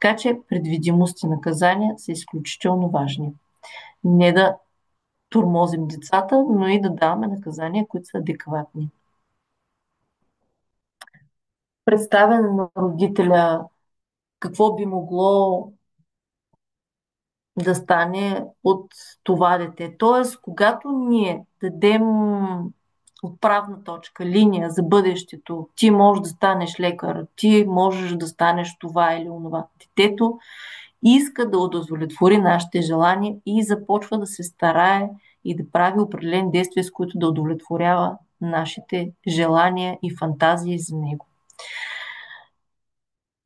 [SPEAKER 1] Така че предвидимост и наказания са изключително важни. Не да тормозим децата, но и да даваме наказания, които са адекватни. Представяне на родителя какво би могло да стане от това дете. Тоест, когато ние дадем отправна точка, линия за бъдещето, ти можеш да станеш лекар, ти можеш да станеш това или онова. Детето иска да удовлетвори нашите желания и започва да се старае и да прави определени действия, с които да удовлетворява нашите желания и фантазии за него.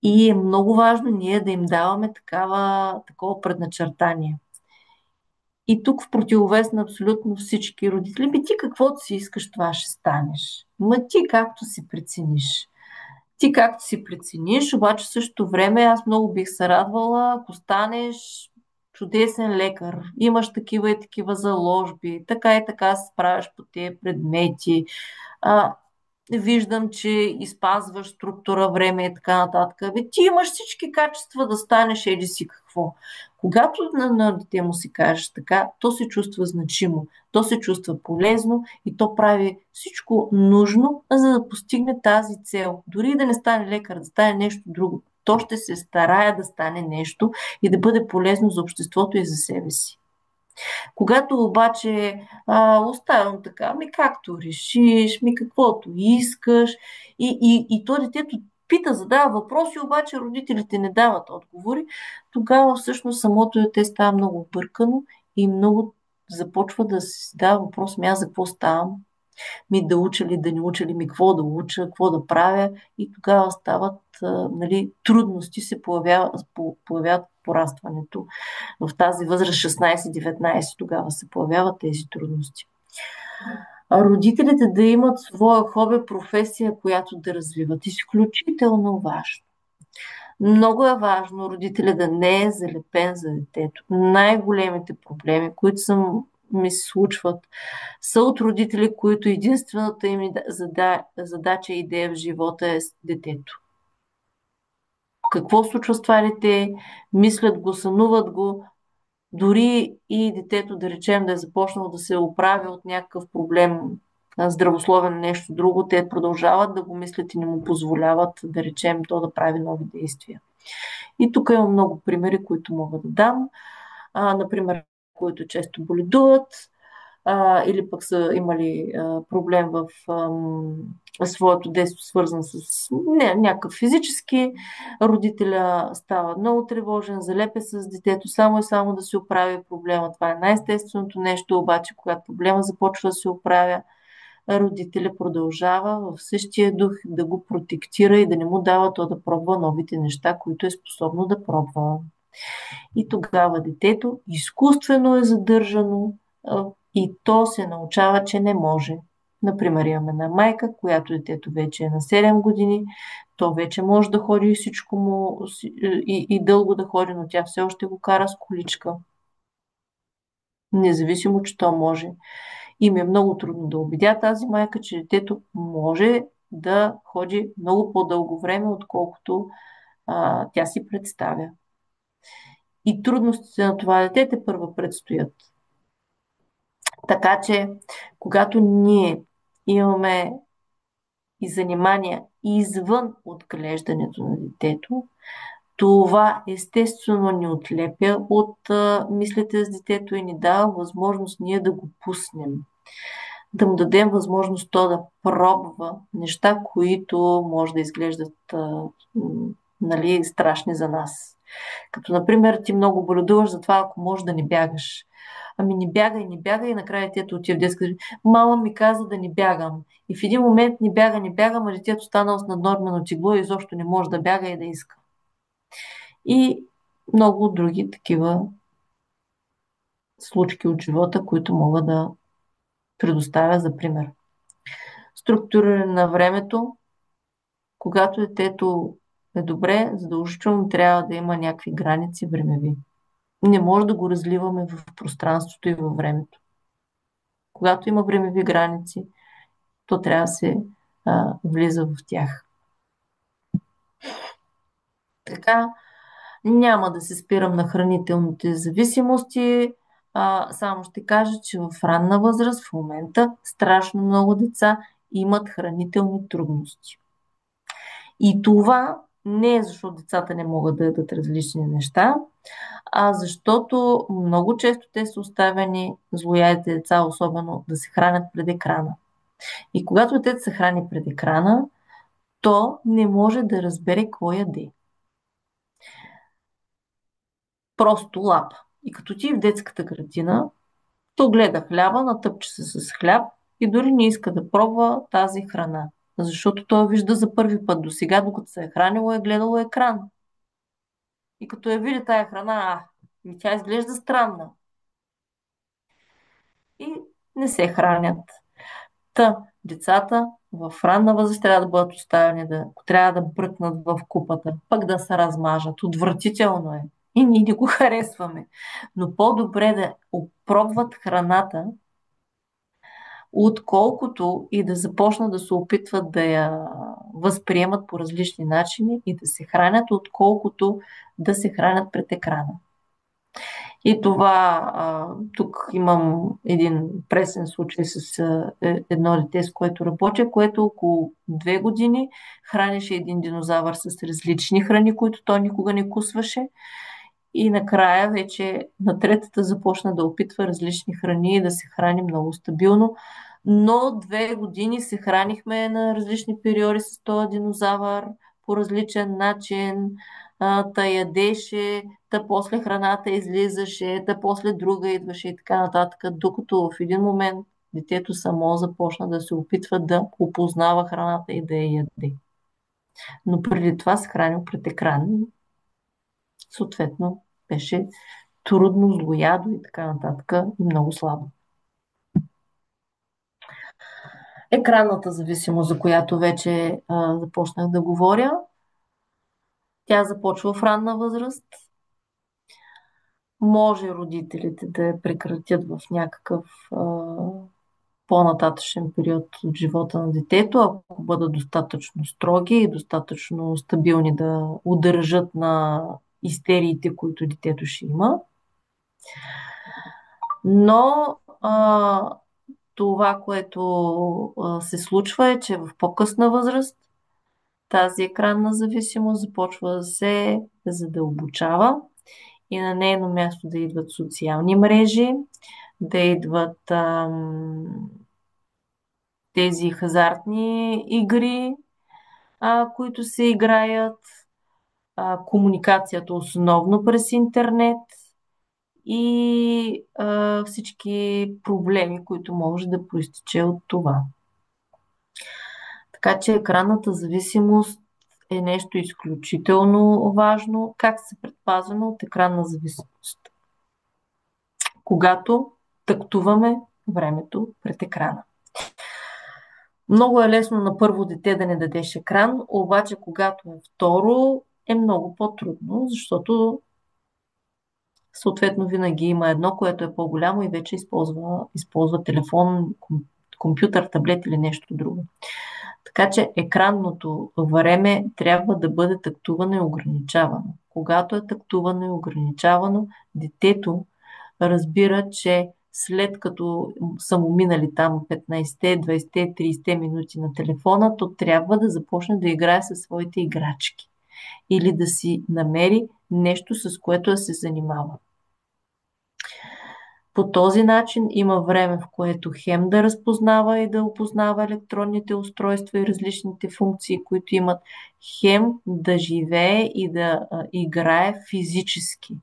[SPEAKER 1] И е много важно ние да им даваме такова предначертание. И тук в противовес на абсолютно всички родители, ти каквото си искаш, това ще станеш. Ма ти както си прецениш. Ти както си прецениш, обаче в същото време аз много бих се радвала, ако станеш чудесен лекар, имаш такива и такива заложби, така и така се справяш по тези предмети, виждам, че изпазваш структура, време и така нататък. Ти имаш всички качества да станеш еди си какво. Когато на дете му си кажеш така, то се чувства значимо, то се чувства полезно и то прави всичко нужно, за да постигне тази цел. Дори да не стане лекар, да стане нещо друго. То ще се старае да стане нещо и да бъде полезно за обществото и за себе си. Когато обаче оставям така, ми както решиш, ми каквото искаш, и то детето пита, задава въпроси, обаче родителите не дават отговори, тогава всъщност самото дете става много объркано и много започва да си дава въпрос, аз за какво ставам, ми да уча ли, да не уча ли, ми какво да уча, какво да правя, и тогава стават, нали, трудности се появяват порастването. В тази възраст 16-19 тогава се появяват тези трудности. А родителите да имат своя хоби, професия, която да развиват. Изключително важно. Много е важно родителя да не е залепен за детето. Най-големите проблеми, които ми се случват, са от родители, които единствената им задача и идея в живота е с детето. Какво случва с това дете? Мислят го, сънуват го. Дори и детето, да речем, да е започнало да се оправя от някакъв проблем, здравословен, нещо друго, те продължават да го мислят и не му позволяват, да речем, то да прави нови действия. И тук имам много примери, които мога да дам. Например, които често боледуват, или пък са имали проблем в своето детство, свързан с някакъв физически. Родителя става много тревожен, залепя с детето, само и само да се оправи проблема. Това е най-естественото нещо, обаче когато проблема започва да се оправя, родителя продължава в същия дух да го протектира и да не му дава то да пробва новите неща, които е способно да пробва. И тогава детето изкуствено е задържано и то се научава, че не може. Например, имаме една майка, която детето вече е на 7 години, то вече може да ходи и всичко му и дълго да ходи, но тя все още го кара с количка. Независимо, че то може. И ми е много трудно да убедя тази майка, че детето може да ходи много по-дълго време, отколкото тя си представя. И трудностите на това дете те първо предстоят. Така че, когато ние имаме и занимания извън отглеждането на детето, това естествено ни отлепя от мислите с детето и ни дава възможност ние да го пуснем. Да му дадем възможност то да пробва неща, които може да изглеждат нали, страшни за нас. Като, например, ти много боледуваш, затова ако можеш да не бягаш. Ами не бяга и накрая детето отива в детска градина. Мама ми каза да не бягам. И в един момент не бягам, а детето станало с наднормено тегло и изобщо не може да бяга и да иска. И много други такива случки от живота, които мога да предоставя за пример. Структуриране на времето. Когато детето е добре, задължително трябва да има някакви граници времеви. Не може да го разливаме в пространството и във времето. Когато има времеви граници, то трябва да се влиза в тях. Така, няма да се спирам на хранителните зависимости, само ще кажа, че в ранна възраст в момента страшно много деца имат хранителни трудности. И това не е защото децата не могат да ядат различни неща, а защото много често те са оставени, злоядите деца особено, да се хранят пред екрана. И когато детето се храни пред екрана, то не може да разбере кой яде. Просто лапа. И като ти в детската градина, то гледа хляба, натъпче се с хляб и дори не иска да пробва тази храна. Защото той вижда за първи път. До сега, докато се е хранило, е гледало екран. И като я види тая храна, тя изглежда странна. И не се хранят. Децата в ранна възраст трябва да бъдат оставени, трябва да бръкнат в купата, пък да се размажат. Отвратително е. И ние не го харесваме. Но по-добре да опробват храната, отколкото и да започнат да се опитват да я възприемат по различни начини и да се хранят, отколкото да се хранят пред екрана. И това, тук имам един пресен случай с едно дете, с което работя, което около 2 години хранеше един динозавър с различни храни, които той никога не кусваше. И накрая вече на третата започна да опитва различни храни и да се храни много стабилно. Но 2 години се хранихме на различни периоди с този динозавър по различен начин. Та ядеше, та после храната излизаше, та после друга идваше и така нататък. Докато в един момент детето само започна да се опитва да опознава храната и да я яде. Но преди това се хранил пред екран. Съответно, беше трудно, злоядо и така нататък, и много слабо. Екранната зависимост, за която вече започнах да говоря, тя започва в ранна възраст. Може родителите да я прекратят в някакъв по-нататъчен период от живота на детето, ако бъдат достатъчно строги и достатъчно стабилни да удържат на истериите, които детето ще има. Но това, което се случва е, че в по-късна възраст тази екранна зависимост започва да се задълбочава и на нейно място да идват социални мрежи, да идват тези хазартни игри, които се играят, комуникацията основно през интернет и всички проблеми, които може да проистиче от това. Така че екранната зависимост е нещо изключително важно. Как се предпазваме от екранна зависимост? Когато тактуваме времето пред екрана. Много е лесно на първо дете да не дадеш екран, обаче когато е второ е много по-трудно, защото съответно винаги има едно, което е по-голямо и вече използва телефон, компютър, таблет или нещо друго. Така че екранното време трябва да бъде тактувано и ограничавано. Когато е тактувано и ограничавано, детето разбира, че след като са му минали там 15, 20, 30 минути на телефона, то трябва да започне да играе със своите играчки или да си намери нещо, с което да се занимава. По този начин има време, в което хем да разпознава и да опознава електронните устройства и различните функции, които имат, хем да живее и да играе физически.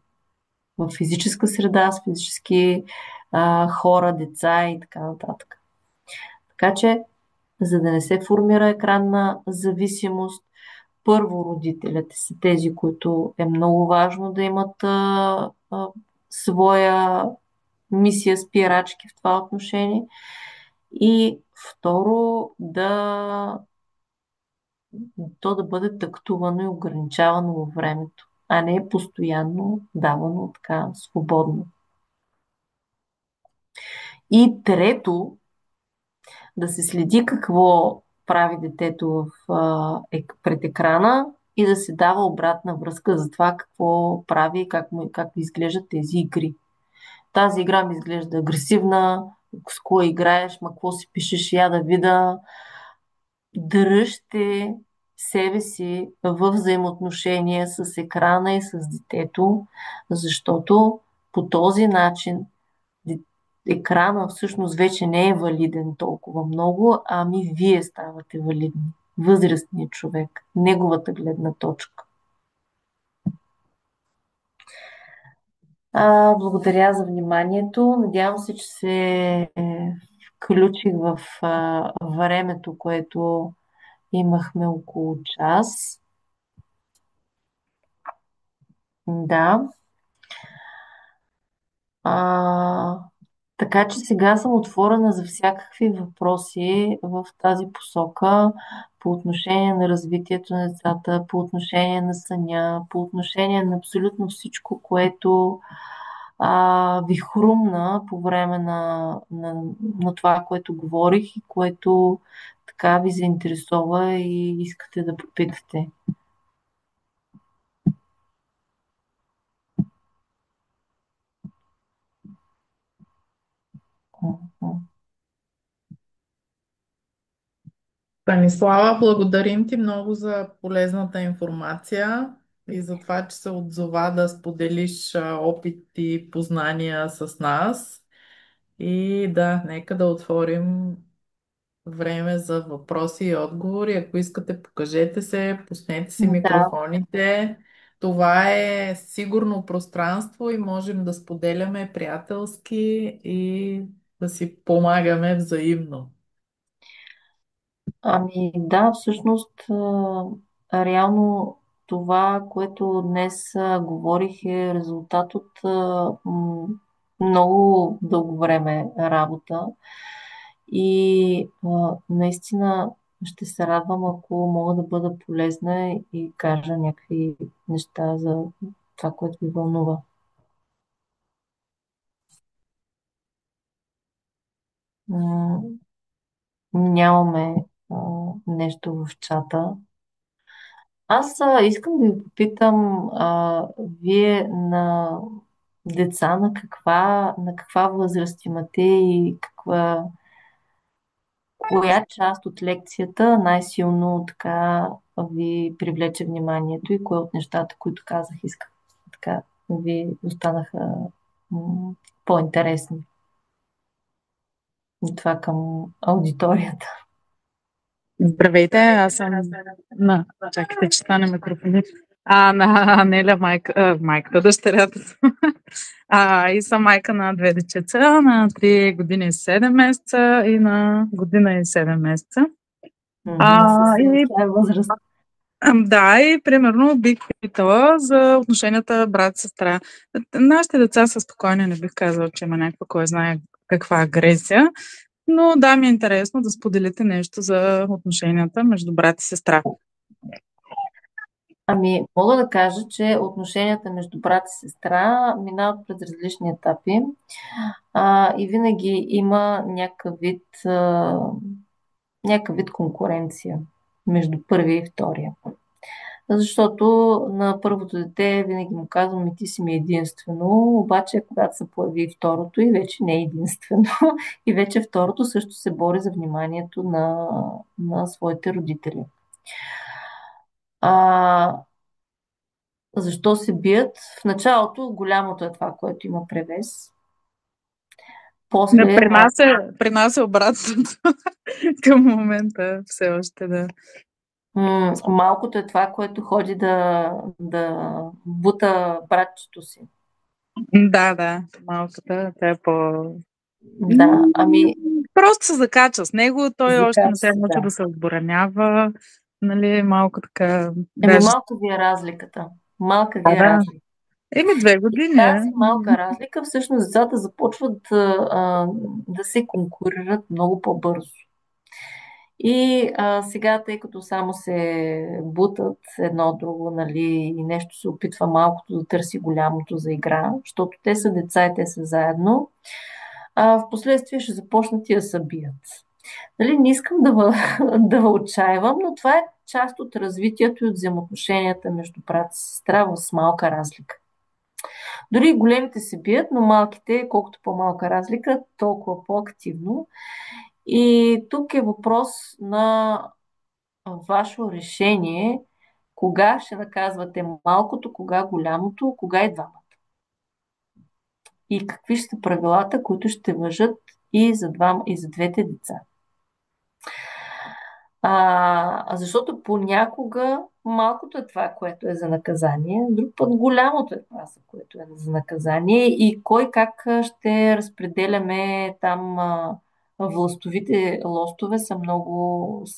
[SPEAKER 1] В физическа среда, с физически хора, деца и така нататък. Така че, за да не се формира екранна зависимост, първо родителите са тези, които е много важно да имат своя мисия спирачки в това отношение. И второ, то да бъде тактувано и ограничавано във времето, а не постоянно давано така свободно. И трето, да се следи какво прави детето пред екрана и да се дава обратна връзка за това какво прави и как изглеждат тези игри. Тази игра ми изглежда агресивна, с кой играеш, ма какво си пишеш, я да вида. Дръжте себе си в взаимоотношения с екрана и с детето, защото по този начин екрана всъщност вече не е валиден толкова много, ами вие ставате валидни. Възрастният човек, неговата гледна точка. Благодаря за вниманието. Надявам се, че се включих в времето, което имахме около час. Да. А, така че сега съм отворена за всякакви въпроси в тази посока по отношение на развитието на децата, по отношение на съня, по отношение на абсолютно всичко, което ви хрумна по време на това, което говорих и което така ви заинтересова и искате да попитате.
[SPEAKER 2] Станислава, благодарим ти много за полезната информация и за това, че се отзова да споделиш опит и познания с нас. И да, нека да отворим време за въпроси и отговори. Ако искате, покажете се, пуснете си
[SPEAKER 1] Да,
[SPEAKER 2] микрофоните. Това е сигурно пространство и можем да споделяме приятелски и да си помагаме взаимно.
[SPEAKER 1] ами да, всъщност, реално това, което днес говорих е резултат от много дълго време работа и наистина ще се радвам, ако мога да бъда полезна и кажа някакви неща за това, което ви вълнува. М, Нямаме а, нещо в чата. Аз искам да ви попитам, вие на деца на каква възраст имате и коя част от лекцията най-силно така ви привлече вниманието и кое от нещата, които казах, искам така ви останаха м, по-интересни. И това към аудиторията.
[SPEAKER 3] Здравейте, аз съм на... Чакайте, че стане микрофон. На Анеля, майката, дъщерята съм. И съм майка на две дечеца, на 3 години и 7 месеца и на година и 7 месеца.
[SPEAKER 1] Съвсем
[SPEAKER 3] И
[SPEAKER 1] това е възраст.
[SPEAKER 3] да, и примерно бих питала за отношенията брат-сестра. Нашите деца са спокойни, не бих казала, че има някаква, кой знае каква агресия. Но да, ми е интересно да споделите нещо за отношенията между брат и сестра.
[SPEAKER 1] Ами, мога да кажа, че отношенията между брат и сестра минават през различни етапи и винаги има някакъв вид конкуренция между първия и втория. Защото на първото дете винаги му казвам, и ти си ми единствено, обаче когато се появи и второто, и вече не е единствено, и вече второто също се бори за вниманието на своите родители. А, Защо се бият? В началото голямото е това, което има превес.
[SPEAKER 3] Не,
[SPEAKER 1] После
[SPEAKER 3] при нас е обратното към момента все още, да.
[SPEAKER 1] малкото е това, което ходи да бута братчето си.
[SPEAKER 3] Да, да, малката, тя е по...
[SPEAKER 1] Да, ами
[SPEAKER 3] Просто се закача с него, той още не
[SPEAKER 1] закача
[SPEAKER 3] се е
[SPEAKER 1] се,
[SPEAKER 3] научил
[SPEAKER 1] да.
[SPEAKER 3] да се отбранява, нали, малко така,
[SPEAKER 1] Еми
[SPEAKER 3] даже...
[SPEAKER 1] малко ви е разликата. Малка ви
[SPEAKER 3] Да,
[SPEAKER 1] е
[SPEAKER 3] да.
[SPEAKER 1] разлика.
[SPEAKER 3] Еми 2 години, е.
[SPEAKER 1] Тази малка разлика всъщност децата започват да се конкурират много по-бързо. И сега, тъй като само се бутат едно от друго, нали, и нещо се опитва малкото да търси голямото за игра, защото те са деца и те са заедно, в последствие ще започнат и да се бият. Нали, не искам да ви отчаивам, но това е част от развитието и от взаимоотношенията между брат и сестра с малка разлика. Дори и големите се бият, но малките, колкото по-малка разлика, толкова по-активно. И тук е въпрос на ваше решение кога ще наказвате малкото, кога голямото, кога и двамата. И какви ще са правилата, които ще въжат и за двете деца. Защото понякога малкото е това, което е за наказание, друг път голямото е това, за което е за наказание и кой как ще разпределяме там властовите лостове са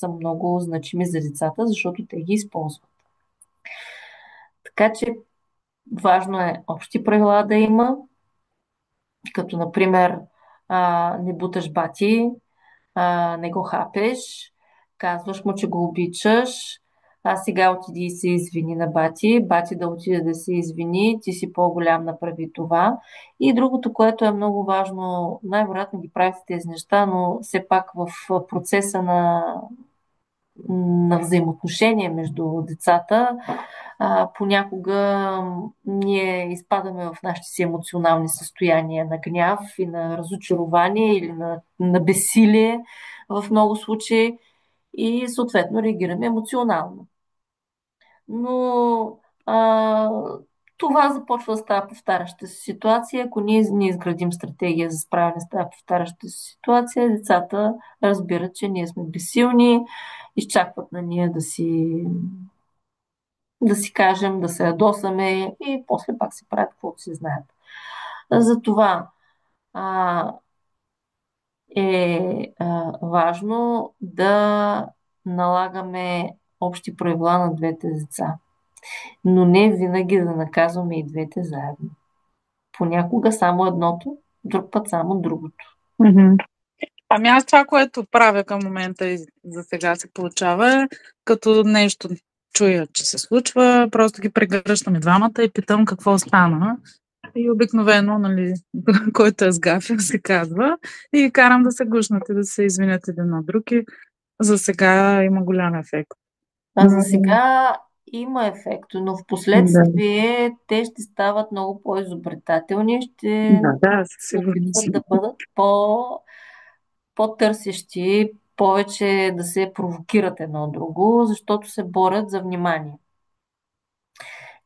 [SPEAKER 1] много значими за децата, защото те ги използват. Така че важно е общи правила да има, като например не буташ бати, не го хапеш, казваш му, че го обичаш, сега отиди и се извини на бати, бати да отиде да се извини, ти си по-голям, направи това. И другото, което е много важно, най-вероятно ги правите тези неща, но все пак в процеса на взаимоотношения между децата, понякога ние изпадаме в нашите си емоционални състояния на гняв и на разочарование или на безсилие в много случаи. и съответно реагираме емоционално. Но а, това започва да става повтаряща се ситуация. Ако ние не изградим стратегия за справяне с тази повтаряща се ситуация, децата разбират, че ние сме безсилни, изчакват на ние да си кажем, да се ядосаме и после пак си правят каквото си знаят. Затова а, важно да налагаме общи правила на двете деца, но не винаги да наказваме и двете заедно. Понякога само едното, друг път само другото.
[SPEAKER 3] Мгм. Ами аз това, което правя към момента и за сега се получава, е като нещо чуя, че се случва, просто ги прегръщам и двамата и питам какво стана. И обикновено, нали, който е сгафил, се казва, и ги карам да се гушнат и да се извинят един на друг и за сега има голям ефект.
[SPEAKER 1] А за сега има ефект, но в
[SPEAKER 3] Да,
[SPEAKER 1] последствие те ще стават много по-изобретателни, ще
[SPEAKER 3] да, със
[SPEAKER 1] се
[SPEAKER 3] сигурност.
[SPEAKER 1] опитват да бъдат по-търсещи, повече да се провокират едно от друго, защото се борят за внимание.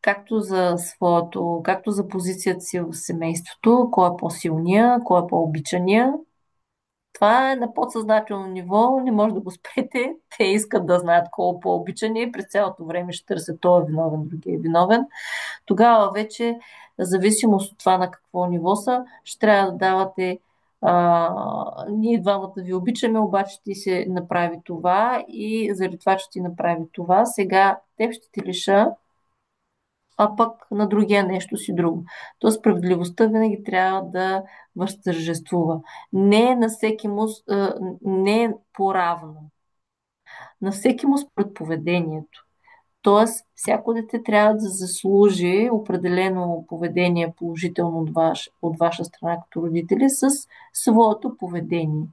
[SPEAKER 1] Както за позицията си в семейството, кой е по-силния, кой е по-обичания. Това е на подсъзнателно ниво, не може да го спрете. Те искат да знаят кой е по-обичан и през цялото време ще търсят той е виновен, другия е виновен. Тогава вече, в зависимост от това на какво ниво са, ще трябва да давате ние двамата ви обичаме, обаче ти се направи това и заради това, че ти направи това, сега теб ще ти лиша, а пък на другия нещо си друго. То справедливостта винаги трябва да възтържествува. Не е на всеки му, не е поравно. На всеки му според поведението. Тоест, всяко дете трябва да заслужи определено поведение положително от ваша страна като родители с своето поведение.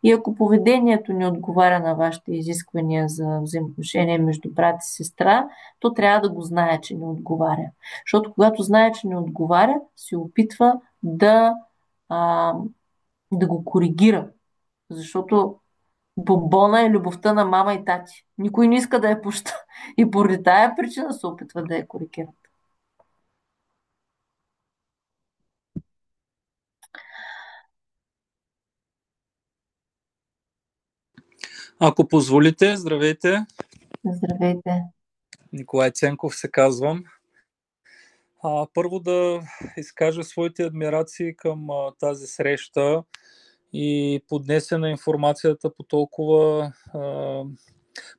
[SPEAKER 1] И ако поведението не отговаря на вашите изисквания за взаимоотношения между брат и сестра, то трябва да го знае, че не отговаря. Защото когато знае, че не отговаря, се опитва а, да го коригира. Защото бомбона е любовта на мама и тати. Никой не иска да я пуща. И поради тая причина се опитва да я коригират.
[SPEAKER 4] Ако позволите, здравейте.
[SPEAKER 1] Здравейте.
[SPEAKER 4] Николай Ценков се казвам. Първо да изкажа своите адмирации към тази среща и поднесена информацията по толкова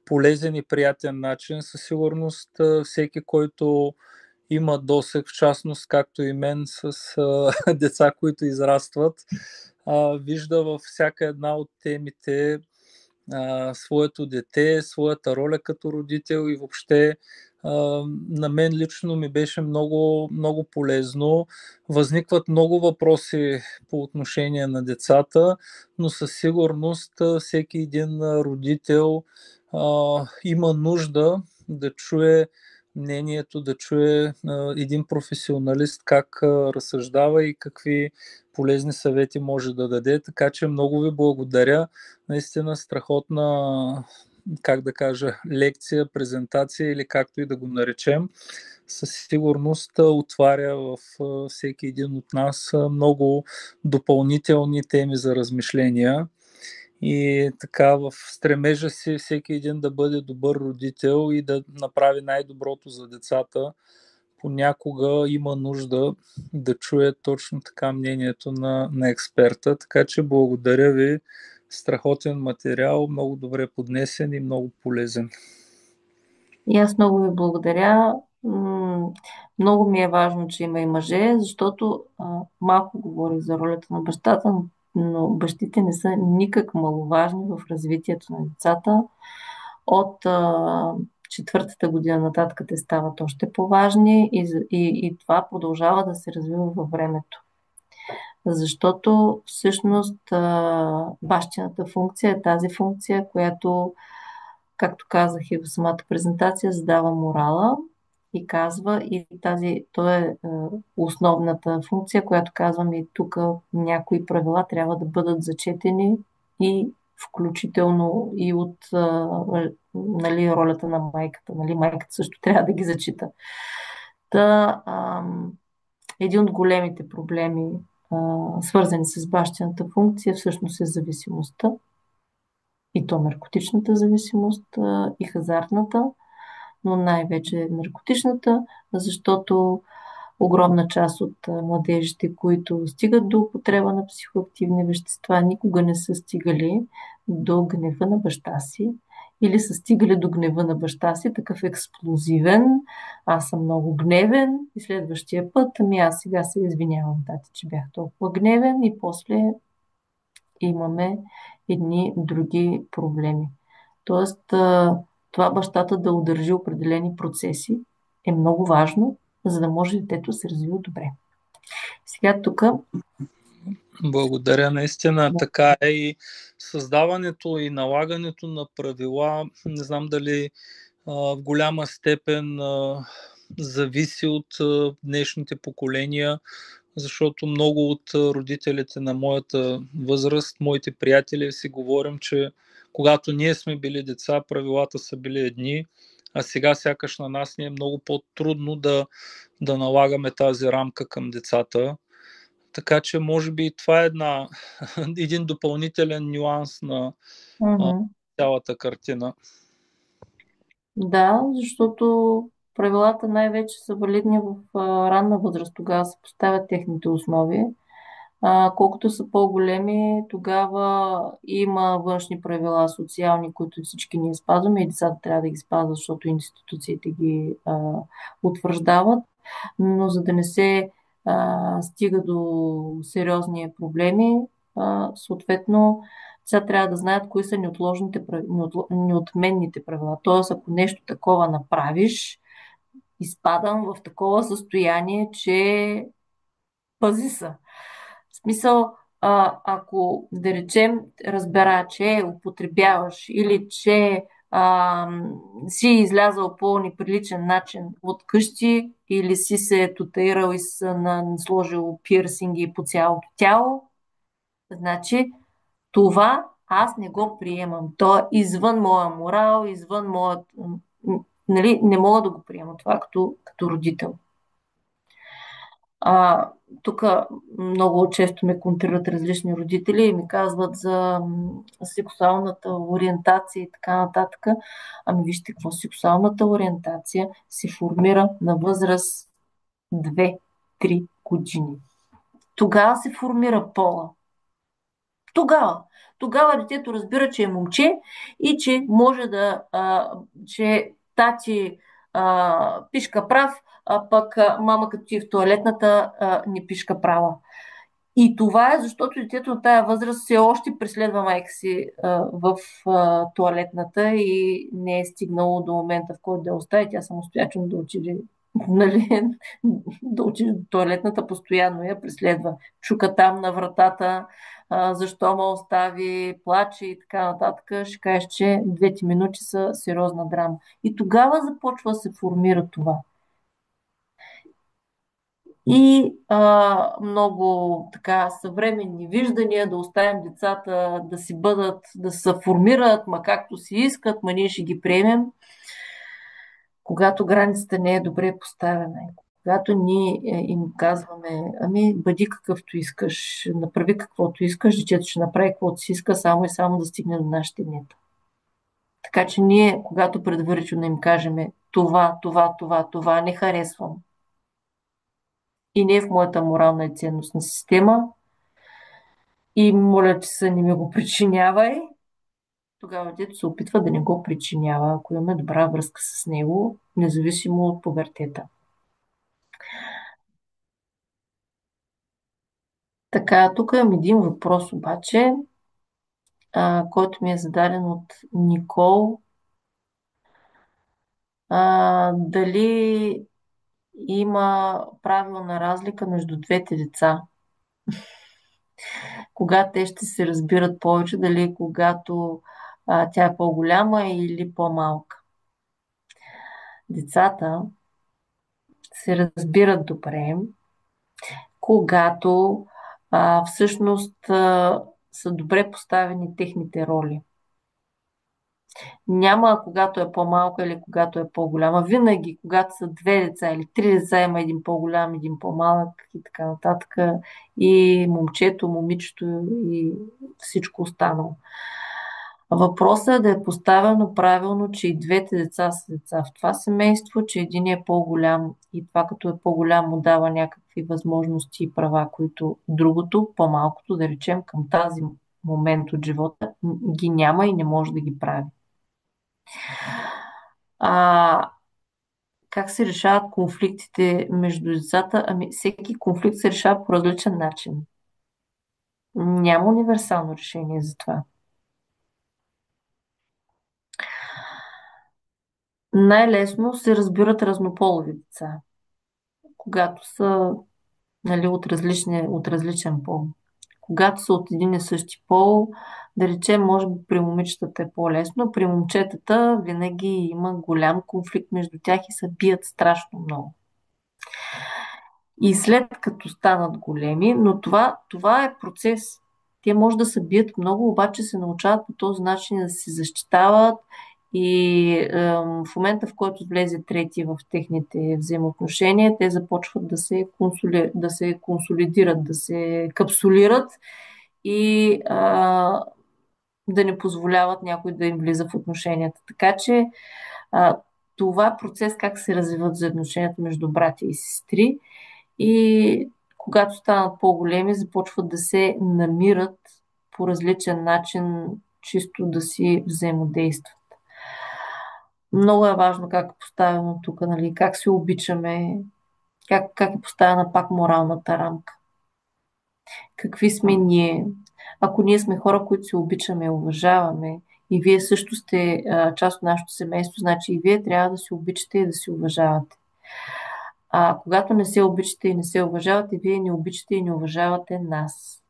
[SPEAKER 4] полезен и приятен начин. Със сигурност всеки, който има досег, в частност, както и мен, с деца, които израстват, вижда във всяка една от темите своето дете, своята роля като родител и въобще на мен лично ми беше много, много полезно. Възникват много въпроси по отношение на децата, но със сигурност всеки един родител има нужда да чуе мнението, да чуе един професионалист как разсъждава и какви полезни съвети може да даде. Така че много ви благодаря. Наистина страхотна, как да кажа, лекция, презентация или както и да го наречем. Със сигурност отваря в всеки един от нас много допълнителни теми за размишления. И така в стремежа си всеки един да бъде добър родител и да направи най-доброто за децата, понякога има нужда да чуе точно така мнението на експерта. Така че благодаря ви. Страхотен материал, много добре поднесен и много полезен.
[SPEAKER 1] И аз много ви благодаря. Много ми е важно, че има и мъже, защото малко говорих за ролята на бащата, но бащите не са никак маловажни в развитието на децата. От четвъртата година нататък те стават още по-важни и това продължава да се развива във времето. Защото всъщност бащината функция е тази функция, която, както казах и в самата презентация, задава морала и казва, то е основната функция, която казваме и тук някои правила трябва да бъдат зачетени и включително и от нали, ролята на майката. Нали, майката също трябва да ги зачита. Та, един от големите проблеми, свързани с бащината функция, всъщност е зависимостта. И то наркотичната зависимост, и хазартната, но най-вече наркотичната, защото огромна част от младежите, които стигат до употреба на психоактивни вещества, никога не са стигали до гнева на баща си или са стигали до гнева на баща си, такъв експлозивен, аз съм много гневен и следващия път, аз сега се извинявам, тати, че бях толкова гневен и после имаме едни други проблеми. Тоест, това бащата да удържи определени процеси е много важно, за да може детето да се развива добре. Сега тук...
[SPEAKER 4] Благодаря, наистина така е и създаването и налагането на правила, не знам дали в голяма степен зависи от днешните поколения, защото много от родителите на моята възраст, моите приятели си говорим, че когато ние сме били деца, правилата са били едни, а сега сякаш на нас ни е много по-трудно да налагаме тази рамка към децата. Така че може би това е един допълнителен нюанс на цялата картина.
[SPEAKER 1] Да, защото правилата най-вече са валидни в ранна възраст. Тогава се поставят техните основи. Колкото са по-големи, тогава има външни правила, социални, които всички ние спазваме и децата трябва да ги спазват, защото институциите ги утвърждават. Но за да не се стига до сериозни проблеми, съответно, сега трябва да знаят кои са неотменните правила. Тоест, ако нещо такова направиш, изпадам в такова състояние, че пази се. В смисъл, ако, да речем, разбера, че употребяваш или че си излязъл по неприличен начин от къщи или си се татуирал и сложил пирсинги по цялото тяло, значи това аз не го приемам. То е извън моя морал, извън моят... Нали, не мога да го приема това като родител. Тук много често ме контрират различни родители и ми казват за сексуалната ориентация и така нататък. Ами вижте какво, сексуалната ориентация се формира на възраст 2-3 години. Тогава се формира пола. Тогава детето разбира, че е момче и че може да, че тати пишка прав, а пък мама като ти е в тоалетната не пишка права. И това е защото детето на тая възраст все още преследва майка си в тоалетната и не е стигнало до момента, в който да я остави тя самостоятелно да отиде, нали, да отиде до тоалетната, постоянно я преследва. Чука там на вратата, защо ме остави, плаче и така нататък. Ще кажеш, че 2 минути са сериозна драма. И тогава започва да се формира това. И много така съвременни виждания, да оставим децата да си бъдат, да се формират, ма както си искат, ма ние ще ги приемем, когато границата не е добре поставена. Когато ние им казваме, ами бъди какъвто искаш, направи каквото искаш, детето ще направи каквото си иска, само и само да стигне до нашите днета. Така че ние, когато предварително им кажем това не харесвам, и не е в моята морална и ценностна система, и моля, че се не ми го причинявай, тогава детето се опитва да не го причинява, ако имаме добра връзка с него, независимо от пубертета. Така, тук имам един въпрос обаче, който ми е зададен от Никол. Дали има правилна разлика между двете деца? Кога те ще се разбират повече, дали когато тя е по-голяма или по-малка? Децата се разбират добре, когато всъщност са добре поставени техните роли. Няма когато е по-малка или когато е по-голяма. Винаги, когато са две деца или три деца, има един по-голям, един по-малък и така нататък. И момчето, момичето и всичко останало. Въпросът е да е поставено правилно, че и двете деца са деца в това семейство, че един е по-голям и това като е по-голям му дава някакви възможности и права, които другото, по-малкото, да речем, към тази момент от живота ги няма и не може да ги прави. А как се решават конфликтите между децата? Ами, всеки конфликт се решава по различен начин. Няма универсално решение за това. Най-лесно се разбират разнополови деца, когато са, нали, от различен пол. Когато са от един и същи пол, да речем, може би при момичетата е по-лесно, при момчетата винаги има голям конфликт между тях и се бият страшно много. И след като станат големи, но това е процес. Те може да се бият много, обаче се научават по този начин да се защитават и в момента, в който влезе трети в техните взаимоотношения, те започват да се консолидират, да се капсулират и да не позволяват някой да им влиза в отношенията. Така че това процес как се развиват взаимоотношенията между братя и сестри и когато станат по-големи, започват да се намират по различен начин, чисто да си взаимодействат. Много е важно как е поставено тук, нали, как се обичаме, как е поставена пак моралната рамка. Какви сме ние? Ако ние сме хора, които се обичаме и уважаваме, и вие също сте част от нашето семейство, значи и вие трябва да се обичате и да се уважавате. А когато не се обичате и не се уважавате, вие не обичате и не уважавате нас.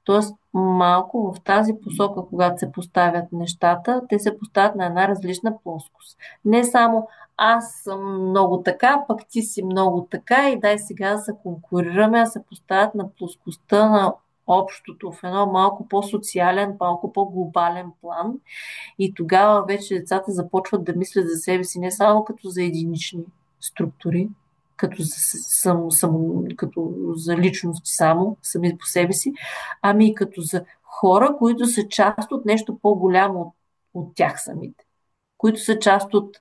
[SPEAKER 1] Тоест, малко в тази посока, когато се поставят нещата, те се поставят на една различна плоскост. Не само аз съм много така, пък ти си много така и дай сега да се конкурираме, а се поставят на плоскостта на общото, в едно малко по-социален, малко по-глобален план. И тогава вече децата започват да мислят за себе си не само като за единични структури, като за личности само, сами по себе си, ами и като за хора, които са част от нещо по-голямо от тях самите, които са част от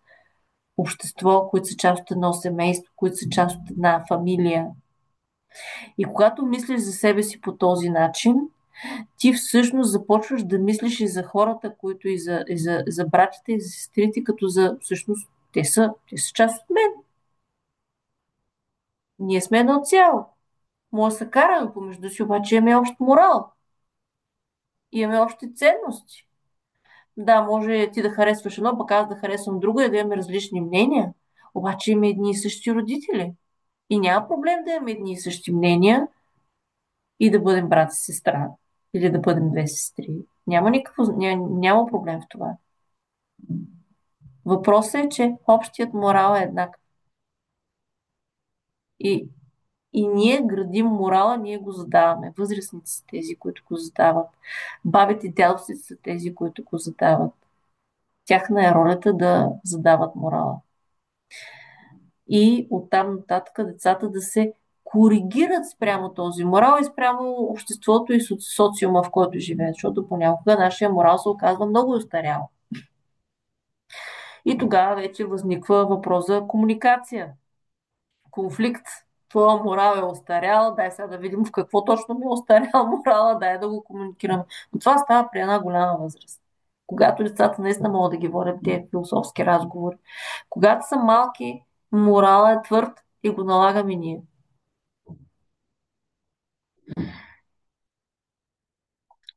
[SPEAKER 1] общество, които са част от едно семейство, които са част от една фамилия. И когато мислиш за себе си по този начин, ти всъщност започваш да мислиш и за хората, които за братята и за сестрите, като за всъщност те са част от мен. Ние сме едно цяло. Може да се караме помежду си, обаче имаме общ морал. Имаме общи ценности. Да, може ти да харесваш едно, пък аз да харесвам друго и да имаме различни мнения. Обаче имаме едни и същи родители. И няма проблем да имаме едни и същи мнения и да бъдем брат и сестра. Или да бъдем две сестри. Няма проблем в това. Въпросът е, че общият морал е еднакъв. И, и ние градим морала, ние го задаваме. Възрастните са тези, които го задават. Бабите и дядовците са тези, които го задават. Тяхна е ролята да задават морала. И оттам нататък децата да се коригират спрямо този морал и спрямо обществото и социума, в който живеят, защото понякога нашия морал се оказва много устарял. И тогава вече възниква въпрос за комуникация. Конфликт. Твоя морал е остарял, дай сега да видим в какво точно ми е остарял морала, дай да го комуникираме. Но това става при една голяма възраст. Когато децата наистина могат да ги водят тези философски разговори. Когато са малки, морала е твърд и го налагаме ние.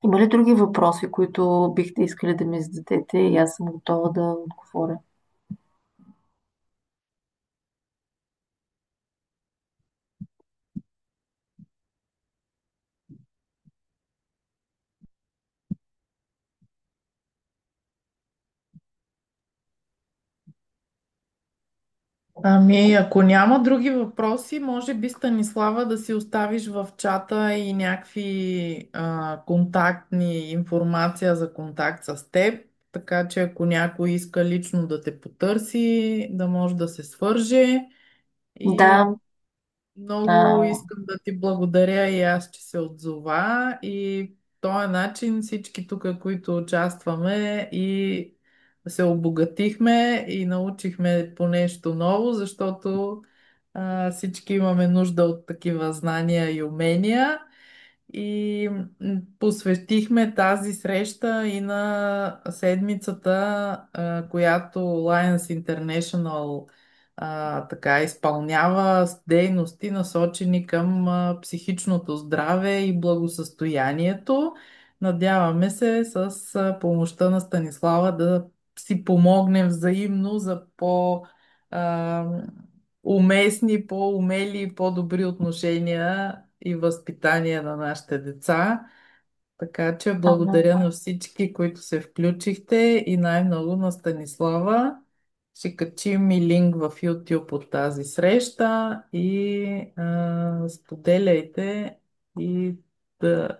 [SPEAKER 1] Има ли други въпроси, които бихте искали да ми зададете и аз съм готова да отговоря?
[SPEAKER 2] Ами, ако няма други въпроси, може би Станислава да си оставиш в чата и някакви контактни информация за контакт с теб, така че ако някой иска лично да те потърси, да може да се свърже. И
[SPEAKER 1] Да,
[SPEAKER 2] много
[SPEAKER 1] а,
[SPEAKER 2] искам да ти благодаря и аз, че се отзова и по този начин всички тук, които участваме и се обогатихме и научихме по нещо ново, защото всички имаме нужда от такива знания и умения. И посветихме тази среща и на седмицата, която Lions International така изпълнява с дейности, насочени към психичното здраве и благосъстоянието. Надяваме се с помощта на Станислава да си помогнем взаимно за а, уместни, по-умели и по-добри отношения и възпитание на нашите деца. Така че
[SPEAKER 1] ага.
[SPEAKER 2] благодаря на всички, които се включихте и най-много на Станислава. Ще качим и линк в YouTube от тази среща и споделяйте и да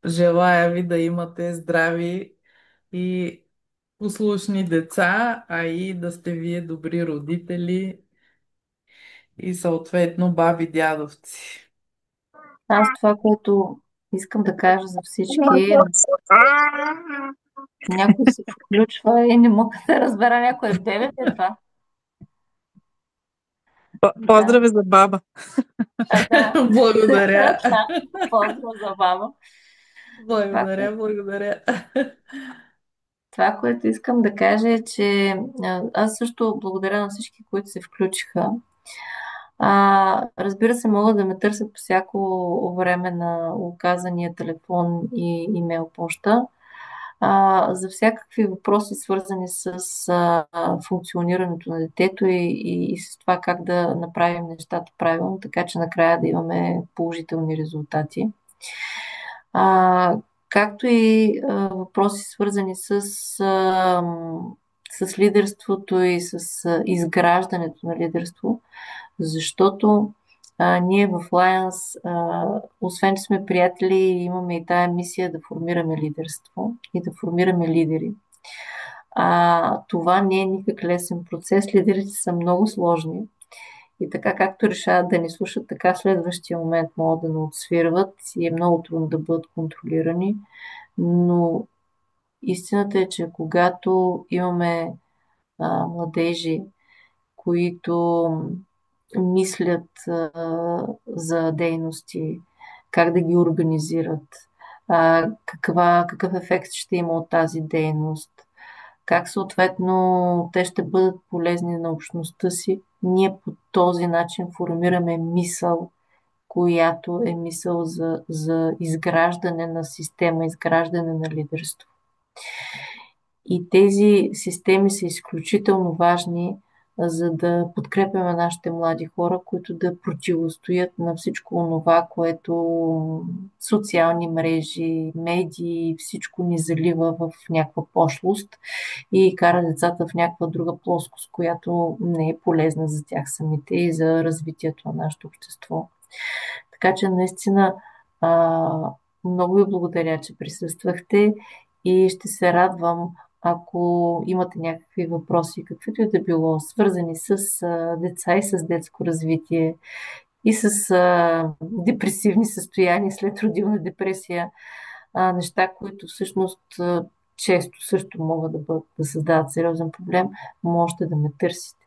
[SPEAKER 2] желая ви да имате здрави и послушни деца, а и да сте вие добри родители и съответно баби дядовци.
[SPEAKER 1] Аз това, което искам да кажа за всички, някой се включва и не мога да разбера някой бебе ли е това. Да,
[SPEAKER 3] Поздрави за баба.
[SPEAKER 1] да.
[SPEAKER 2] Благодаря.
[SPEAKER 1] Да, поздрав за баба. Това,
[SPEAKER 2] Благодаря, благодаря.
[SPEAKER 1] това, което искам да кажа е, че аз също благодаря на всички, които се включиха. Разбира се, могат да ме търсят по всяко време на оказания телефон и имейл почта. За всякакви въпроси, свързани с функционирането на детето и с това как да направим нещата правилно, така че накрая да имаме положителни резултати. А, Както и въпроси, свързани а, с лидерството и с изграждането на лидерство, защото ние в Lions, освен че сме приятели, имаме и тая мисия да формираме лидерство и да формираме лидери. Това не е никак лесен процес. Лидерите са много сложни. И така както решават да ни слушат, така в следващия момент могат да не отсвирват и е много трудно да бъдат контролирани. Но истината е, че когато имаме младежи, които мислят за дейности, как да ги организират, какъв ефект ще има от тази дейност, как съответно те ще бъдат полезни на общността си. Ние по този начин формираме мисъл, която е мисъл за изграждане на система, изграждане на лидерство. И тези системи са изключително важни, за да подкрепяме нашите млади хора, които да противостоят на всичко това, което социални мрежи, медии, всичко ни залива в някаква пошлост и кара децата в някаква друга плоскост, която не е полезна за тях самите и за развитието на нашето общество. Така че наистина много ви благодаря, че присъствахте и ще се радвам, ако имате някакви въпроси, каквито и да било, свързани с деца и с детско развитие и с депресивни състояния след родилна депресия, неща, които всъщност често също могат да създават сериозен проблем, можете да ме търсите.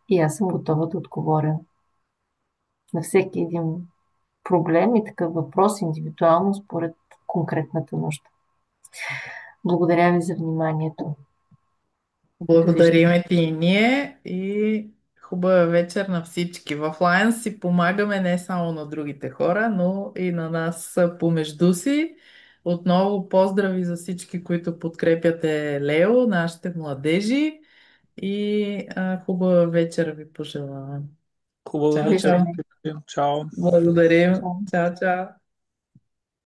[SPEAKER 1] И аз съм готова да отговоря на всеки един проблем и такъв въпрос индивидуално според конкретната нужда. Благодаря ви за вниманието. Довиждане.
[SPEAKER 2] Благодариме ти и ние и хубава вечер на всички. В Lions си помагаме не само на другите хора, но и на нас помежду си. Отново поздрави за всички, които подкрепяте Лео, нашите младежи и хубава вечер ви пожелавам.
[SPEAKER 4] Хубава
[SPEAKER 2] Чао,
[SPEAKER 4] вечер.
[SPEAKER 2] чао.
[SPEAKER 1] Довиждане.
[SPEAKER 4] Чао.
[SPEAKER 2] Благодарим.
[SPEAKER 1] Чао.
[SPEAKER 2] Чао, чао.